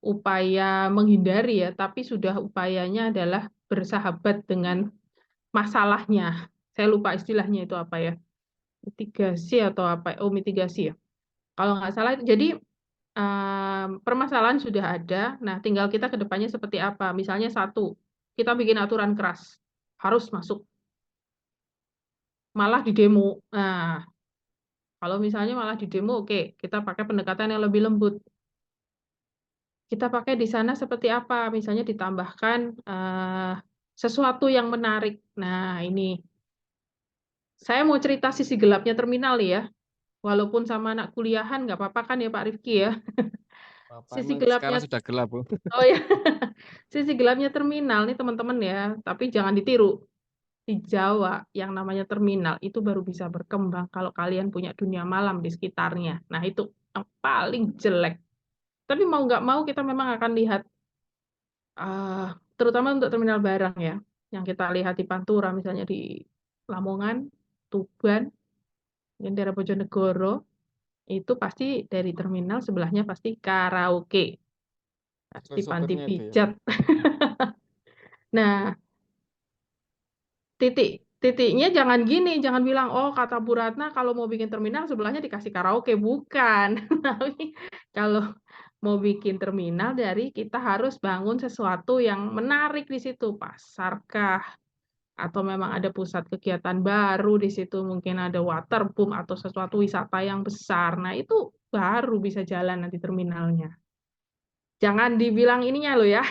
upaya menghindari ya, tapi sudah upayanya adalah bersahabat dengan masalahnya. Saya lupa istilahnya itu apa ya, mitigasi atau apa? Oh, mitigasi ya. Kalau nggak salah, jadi permasalahan sudah ada. Nah, tinggal kita ke depannya seperti apa. Misalnya satu, kita bikin aturan keras, harus masuk, malah di demo. Nah, kalau misalnya malah di demo, oke, kita pakai pendekatan yang lebih lembut. Kita pakai di sana seperti apa? Misalnya ditambahkan sesuatu yang menarik. Nah, ini saya mau cerita sisi gelapnya terminal nih ya. Walaupun sama anak kuliahan nggak apa-apa kan ya Pak Rifki ya. Sisi Emang gelapnya, sekarang sudah gelap Bu. oh ya, sisi gelapnya terminal nih teman-teman ya. Tapi jangan ditiru. Di Jawa yang namanya terminal itu baru bisa berkembang kalau kalian punya dunia malam di sekitarnya. Nah, itu yang paling jelek. Tapi mau nggak mau kita memang akan lihat, terutama untuk terminal barang ya, yang kita lihat di Pantura, misalnya di Lamongan, Tuban, dan daerah Bojonegoro, itu pasti dari terminal sebelahnya pasti karaoke, pasti panti Supir-supirnya itu ya. pijat. Nah, titiknya jangan gini, jangan bilang, oh kata Bu Ratna kalau mau bikin terminal sebelahnya dikasih karaoke. Bukan. Tapi kalau mau bikin terminal dari kita harus bangun sesuatu yang menarik di situ. Pasarkah? Atau memang ada pusat kegiatan baru di situ, mungkin ada waterboom atau sesuatu wisata yang besar. Nah, itu baru bisa jalan nanti terminalnya. Jangan dibilang ininya loh ya.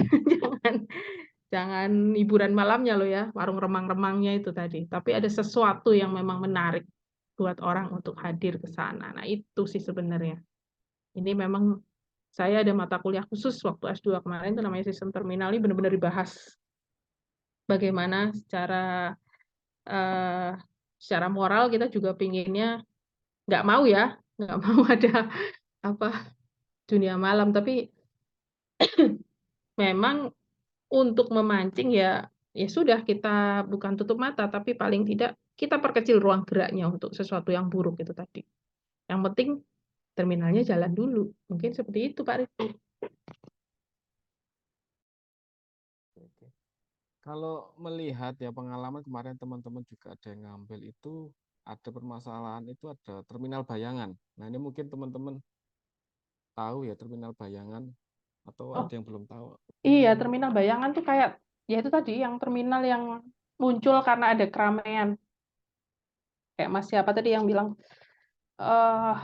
Jangan hiburan malamnya loh ya, warung remang-remangnya itu tadi. Tapi ada sesuatu yang memang menarik buat orang untuk hadir ke sana. Nah, itu sih sebenarnya. Ini memang saya ada mata kuliah khusus waktu S2 kemarin, itu namanya sistem terminal, ini benar-benar dibahas. Bagaimana secara moral kita juga pinginnya nggak mau ya, nggak mau ada apa dunia malam. Tapi memang untuk memancing ya sudah kita bukan tutup mata, tapi paling tidak kita perkecil ruang geraknya untuk sesuatu yang buruk itu tadi. Yang penting terminalnya jalan dulu. Mungkin seperti itu Pak Rifki. Oke. Kalau melihat ya pengalaman kemarin teman-teman juga ada yang ngambil itu ada permasalahan itu ada terminal bayangan. Nah ini mungkin teman-teman tahu ya terminal bayangan atau Oh ada yang belum tahu. iya, terminal bayangan tuh kayak ya itu tadi yang terminal yang muncul karena ada keramaian. Kayak Mas siapa tadi yang bilang eh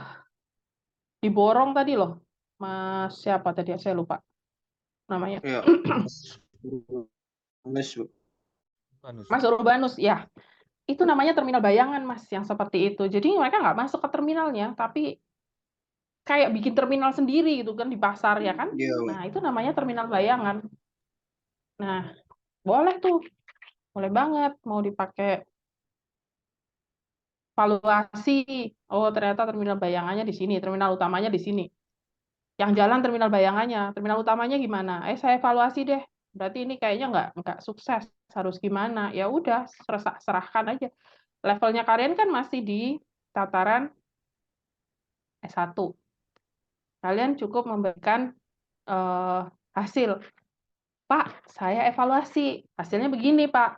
diborong tadi loh. Mas siapa tadi saya lupa namanya. Ya, Mas, Bu. Panus. Mas Urbanus ya. Itu namanya terminal bayangan Mas yang seperti itu. Jadi mereka nggak masuk ke terminalnya, tapi kayak bikin terminal sendiri gitu kan di pasar ya kan. Iya, Bu. Nah, itu namanya terminal bayangan. Nah, boleh tuh. Boleh banget mau dipakai valuasi. Oh, ternyata terminal bayangannya di sini, terminal utamanya di sini. Yang jalan terminal bayangannya, terminal utamanya gimana? Saya evaluasi deh. Berarti ini kayaknya nggak sukses. Harus gimana? Ya udah, serahkan aja. Levelnya kalian kan masih di tataran S1. Kalian cukup memberikan hasil. Pak, saya evaluasi. Hasilnya begini, Pak.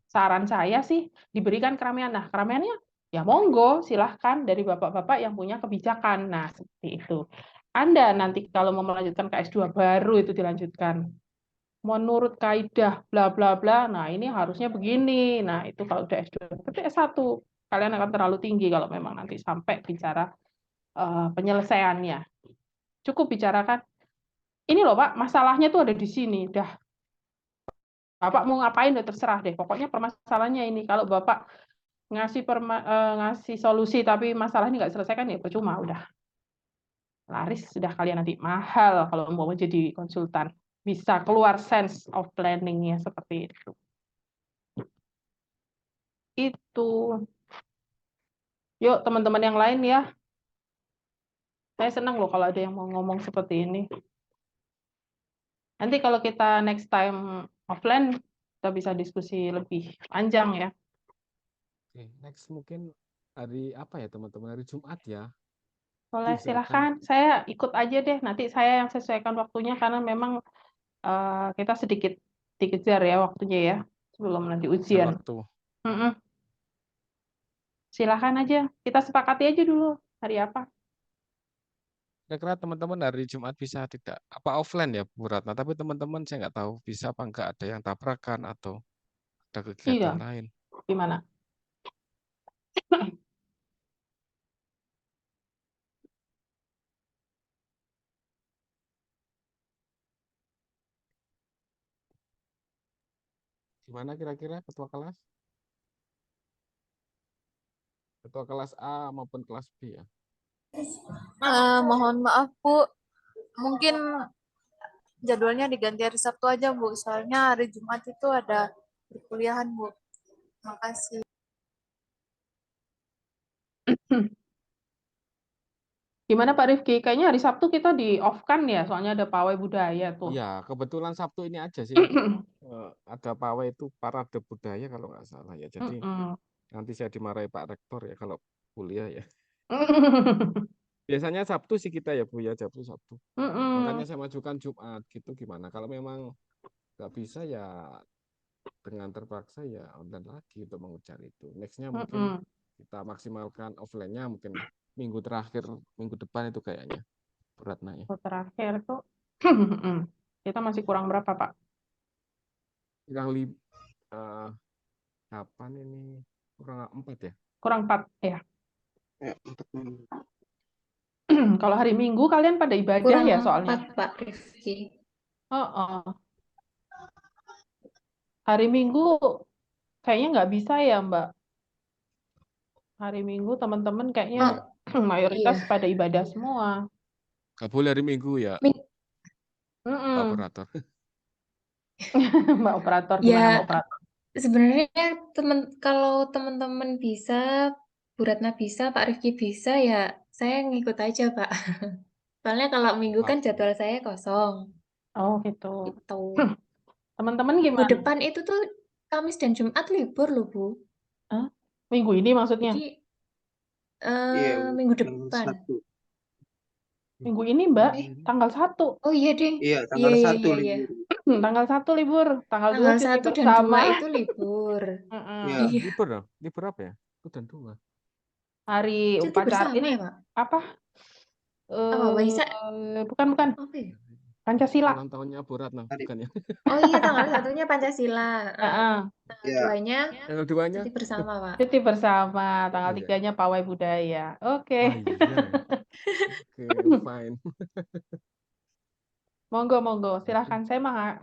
Saran saya sih diberikan keramaian. Nah, keramaiannya ya monggo, silahkan dari bapak-bapak yang punya kebijakan. Nah, seperti itu. Anda nanti kalau mau melanjutkan ke S2 baru itu dilanjutkan. Menurut kaidah bla bla bla, nah ini harusnya begini. Nah, itu kalau udah S2. Tapi S1 kalian akan terlalu tinggi kalau memang nanti sampai bicara penyelesaiannya. Cukup bicarakan, ini loh Pak, masalahnya tuh ada di sini. Dah, Bapak mau ngapain udah terserah deh. Pokoknya permasalahannya ini. Kalau Bapak ngasih solusi tapi masalah ini nggak selesaikan ya percuma udah. Laris sudah kalian nanti mahal kalau mau jadi konsultan. Bisa keluar sense of planning-nya seperti itu. Itu. Yuk teman-teman yang lain ya. Saya senang loh kalau ada yang mau ngomong seperti ini. Nanti kalau kita next time offline, kita bisa diskusi lebih panjang ya. Oke, next mungkin hari apa ya teman-teman? Hari Jumat ya. Boleh, Diusahakan. silahkan. Saya ikut aja deh. Nanti saya yang sesuaikan waktunya karena memang kita sedikit dikejar ya waktunya ya. Sebelum nanti Ada ujian. waktu. Mm-mm. Silahkan aja. Kita sepakati aja dulu hari apa. Kira-kira teman-teman hari Jumat bisa tidak apa offline ya Bu Ratna, tapi teman-teman saya nggak tahu bisa apa enggak ada yang tabrakan atau ada kegiatan Iya, lain. gimana? Gimana kira-kira ketua kelas? Ketua kelas A maupun kelas B ya. Mohon maaf Bu, mungkin jadwalnya diganti hari Sabtu aja Bu, soalnya hari Jumat itu ada perkuliahan Bu. Makasih. Gimana Pak Rifki? Kayaknya hari Sabtu kita di off kan ya, soalnya ada pawai budaya tuh. Iya, kebetulan Sabtu ini aja sih. Ada pawai itu parade budaya kalau nggak salah ya. Jadi nanti saya dimarahi Pak Rektor ya kalau kuliah ya. Biasanya Sabtu sih kita ya Bu ya, Sabtu. Makanya saya majukan Jumat gitu gimana. Kalau memang nggak bisa ya dengan terpaksa ya online lagi untuk mengujar itu. Nextnya mungkin kita maksimalkan offline-nya mungkin minggu terakhir, minggu depan itu kayaknya beratnya ya. Terakhir tuh kita masih kurang berapa Pak? Kurang kapan ini? Kurang 4 ya? Kurang 4 ya. Ya, 4 minggu. Kalau hari Minggu kalian pada ibadah Kurang ya soalnya. 4 Pak Rifki. Hari Minggu kayaknya nggak bisa ya Mbak. Hari Minggu teman-teman kayaknya mayoritas Iya. pada ibadah semua. Nggak boleh hari Minggu ya, Pak Operator. Mbak Operator, gimana Ya, Mbak Operator? sebenarnya kalau teman-teman bisa, Bu Ratna bisa, Pak Rifki bisa, ya saya ngikut aja Pak. Soalnya kalau minggu kan jadwal saya kosong. Oh gitu. Gitu. Teman-teman Minggu gimana? depan itu tuh Kamis dan Jumat libur loh, Bu. Hah? Minggu ini maksudnya? Jadi Iya, Bu. minggu Tanggal depan. 1. Minggu ini, Mbak, tanggal 1. Oh iya deh. Iya, Iya, tanggal iya, 1 iya, iya. libur. Tanggal 1 libur, tanggal 2 Tanggal cuti 1 dan 2 bersama. itu libur. Mm-mm. Iya. Iya. Libur dong. Libur apa ya? Itu dan dua. Hari Cuti upacara bersama ini ya, Pak? apa? Apa, Waisak? Bukan Apa ya? Pancasila. Ulang tahunnya Bu Ratna, Hari. bukan ya? Oh iya, tanggal 1-nya Pancasila. Heeh. Tanggal Iya. 2-nya Tanggal 2-nya? cuti bersama, Pak. Cuti bersama, tanggal Iya. 3-nya pawai budaya. Oke. Oh iya. Oke, fine. Monggo, silahkan. Saya mah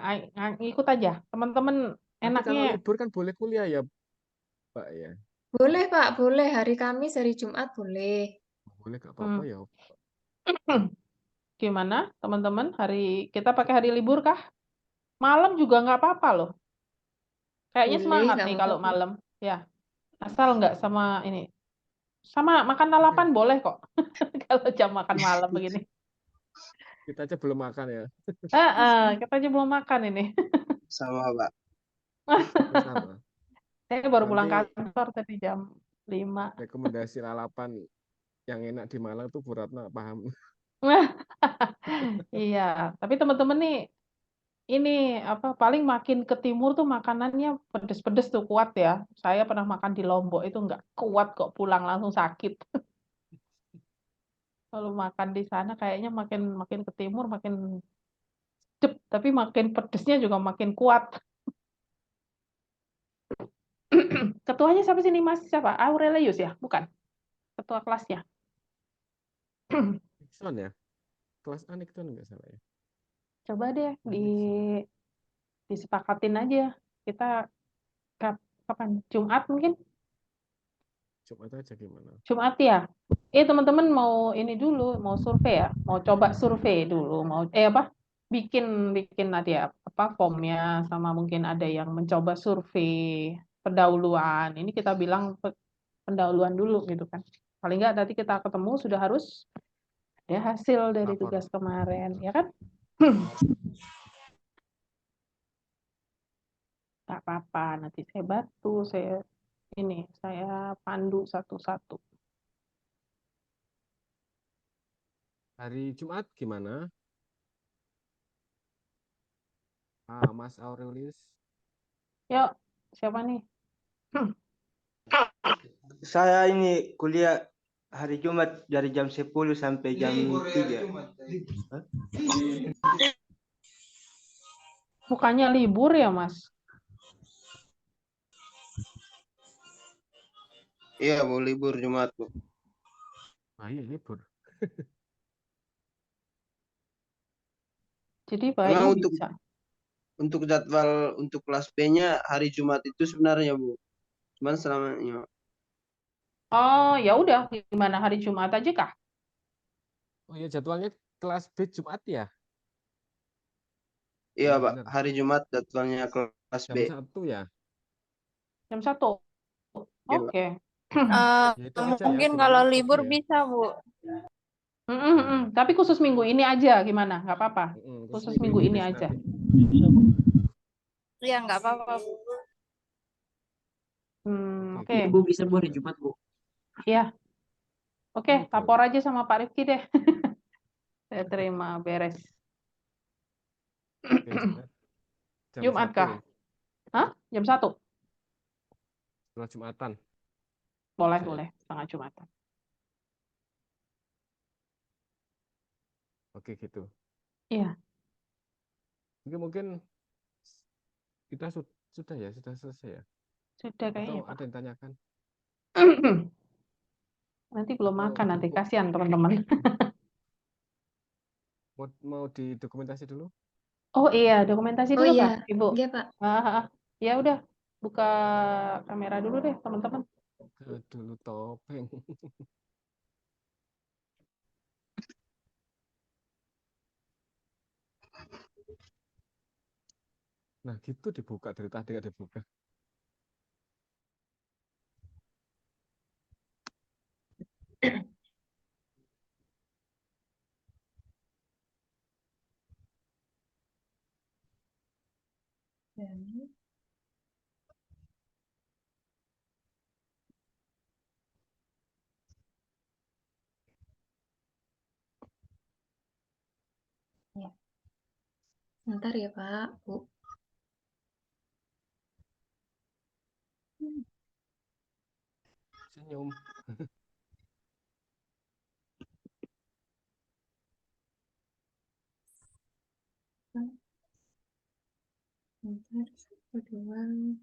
ngikut aja. Teman-teman Tapi kalau enaknya libur kan boleh kuliah ya, Pak ya. Boleh, Pak, boleh. Hari Kamis, hari Jumat boleh. Boleh gak apa-apa ya. gimana, teman-teman? Kita pakai hari libur kah? Malam juga nggak apa-apa loh. Kayaknya Boleh, semangat nggak nih apa-apa, kalau Bu. malam. Ya, asal nggak sama ini. Sama makan lalapan boleh kok. Kalau jam makan malam begini. Kita aja belum makan ya. Kita aja belum makan ini. Sama, Pak. Sama. Saya baru pulang Nanti kantor tadi jam 5. rekomendasi lalapan yang enak di Malang tuh Bu Ratna paham. Iya, tapi teman-teman nih ini apa paling makin ke timur tuh makanannya pedes-pedes tuh kuat ya. Saya pernah makan di Lombok itu nggak kuat kok, pulang langsung sakit. Kalau makan di sana kayaknya makin makin ke timur makin cep, tapi makin pedesnya juga makin kuat. Ketuanya siapa sih nih Mas? Siapa? Aurelius ya? Bukan. Ketua kelasnya. Nixon ya. Kelas A Nixon nggak salah ya. Coba deh disepakatin aja. Kita kapan? Jumat mungkin? Coba aja gimana. Jumat ya. Teman-teman mau ini dulu, mau survei ya, mau coba survei dulu, mau apa? Bikin nanti ya apa formnya sama mungkin ada yang mencoba survei pendahuluan. Ini kita bilang pendahuluan dulu gitu kan. Paling nggak nanti kita ketemu sudah harus ada hasil dari Lapor. tugas kemarin, ya kan? Nggak apa-apa, nanti saya bantu, saya pandu satu-satu. Hari Jumat gimana? Mas Aurelius. Yuk, siapa nih? Saya ini kuliah hari Jumat dari jam 10 sampai jam 3. Bukannya libur ya, Mas? Iya, Bu, libur Jumat, Bu. Iya, libur. Jadi Karena baiknya bisa. untuk jadwal untuk kelas B-nya hari Jumat itu sebenarnya, Bu. Cuman selamanya. Oh, ya udah, gimana hari Jumat aja kah? Oh iya, jadwalnya kelas B Jumat ya? Iya, Pak. Benar. Hari Jumat jadwalnya kelas Jam B. 1 ya? Jam 1. Iya, Oke. Ya, itu aja ya, Mungkin gimana kalau Sofi libur ya? bisa, Bu. Tapi khusus minggu ini aja, gimana? Nggak apa-apa. Khusus minggu ini aja. Iya, nggak apa-apa, Bu. Oke. Bu bisa Bu hari Jumat, Bu. Iya. Oke, lapor aja sama Pak Rifki deh. Saya terima, beres. Oke, jam Jumat 1 kah? Hah? Jam 1? setelah Jumatan. Boleh. Setengah Jumatan. Oke, gitu. Iya. Mungkin kita sudah selesai ya? Sudah kayaknya, Atau Pak. ada yang tanyakan? Nanti belum makan, nanti kasihan teman-teman. Mau didokumentasi dulu? Oh iya, dokumentasi Oh dulu iya, Kak, Ibu. iya Pak. Ya udah, buka kamera dulu deh, teman-teman. Dulu topeng. Nah, gitu dibuka dari tadi nggak dibuka. Ya. Bentar ya Pak, Bu. Senyum. Bentar, 1, 2,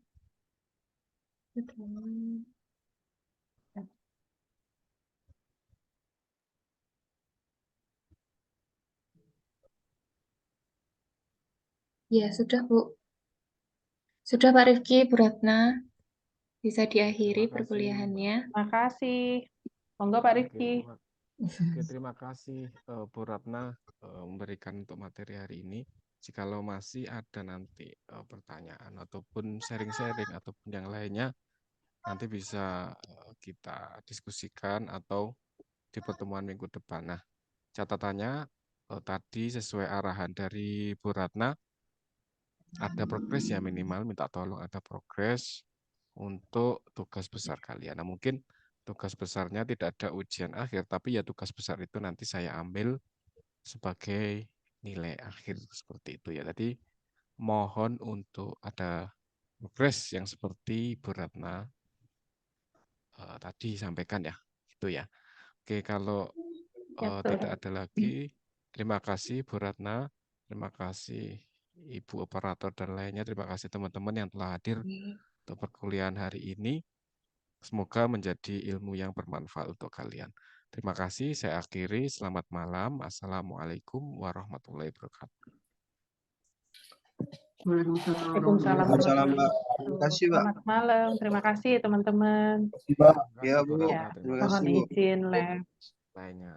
1, 2. Ya, sudah Bu. Sudah Pak Rifki, Bu Ratna. Bisa diakhiri Terima kasih. perkuliahannya. Makasih. Monggo Pak Oke, Rifki. terima kasih Bu Ratna memberikan untuk materi hari ini. Jikalau masih ada nanti pertanyaan ataupun sharing-sharing ataupun yang lainnya, nanti bisa kita diskusikan atau di pertemuan minggu depan. Nah, catatannya tadi sesuai arahan dari Bu Ratna, ada progres ya minimal, minta tolong ada progres untuk tugas besar kalian. Nah, mungkin tugas besarnya tidak ada ujian akhir, tapi ya tugas besar itu nanti saya ambil sebagai nilai akhir seperti itu ya. Jadi mohon untuk ada progres yang seperti Bu Ratna tadi sampaikan ya, itu ya. Oke, kalau tidak ada lagi, terima kasih Bu Ratna, terima kasih Ibu Operator dan lainnya, terima kasih teman-teman yang telah hadir untuk perkuliahan hari ini. Semoga menjadi ilmu yang bermanfaat untuk kalian. Terima kasih, saya akhiri. Selamat malam. Assalamualaikum warahmatullahi wabarakatuh. Waalaikumsalam Waalaikumsalam, Mbak. warahmatullahi Terima wabarakatuh. kasih, Mbak. Selamat malam. Terima kasih teman-teman. Ya, Bu. Terima kasih, Bu Ya, Ratna. Terima mohon kasih izin, Les. lainnya.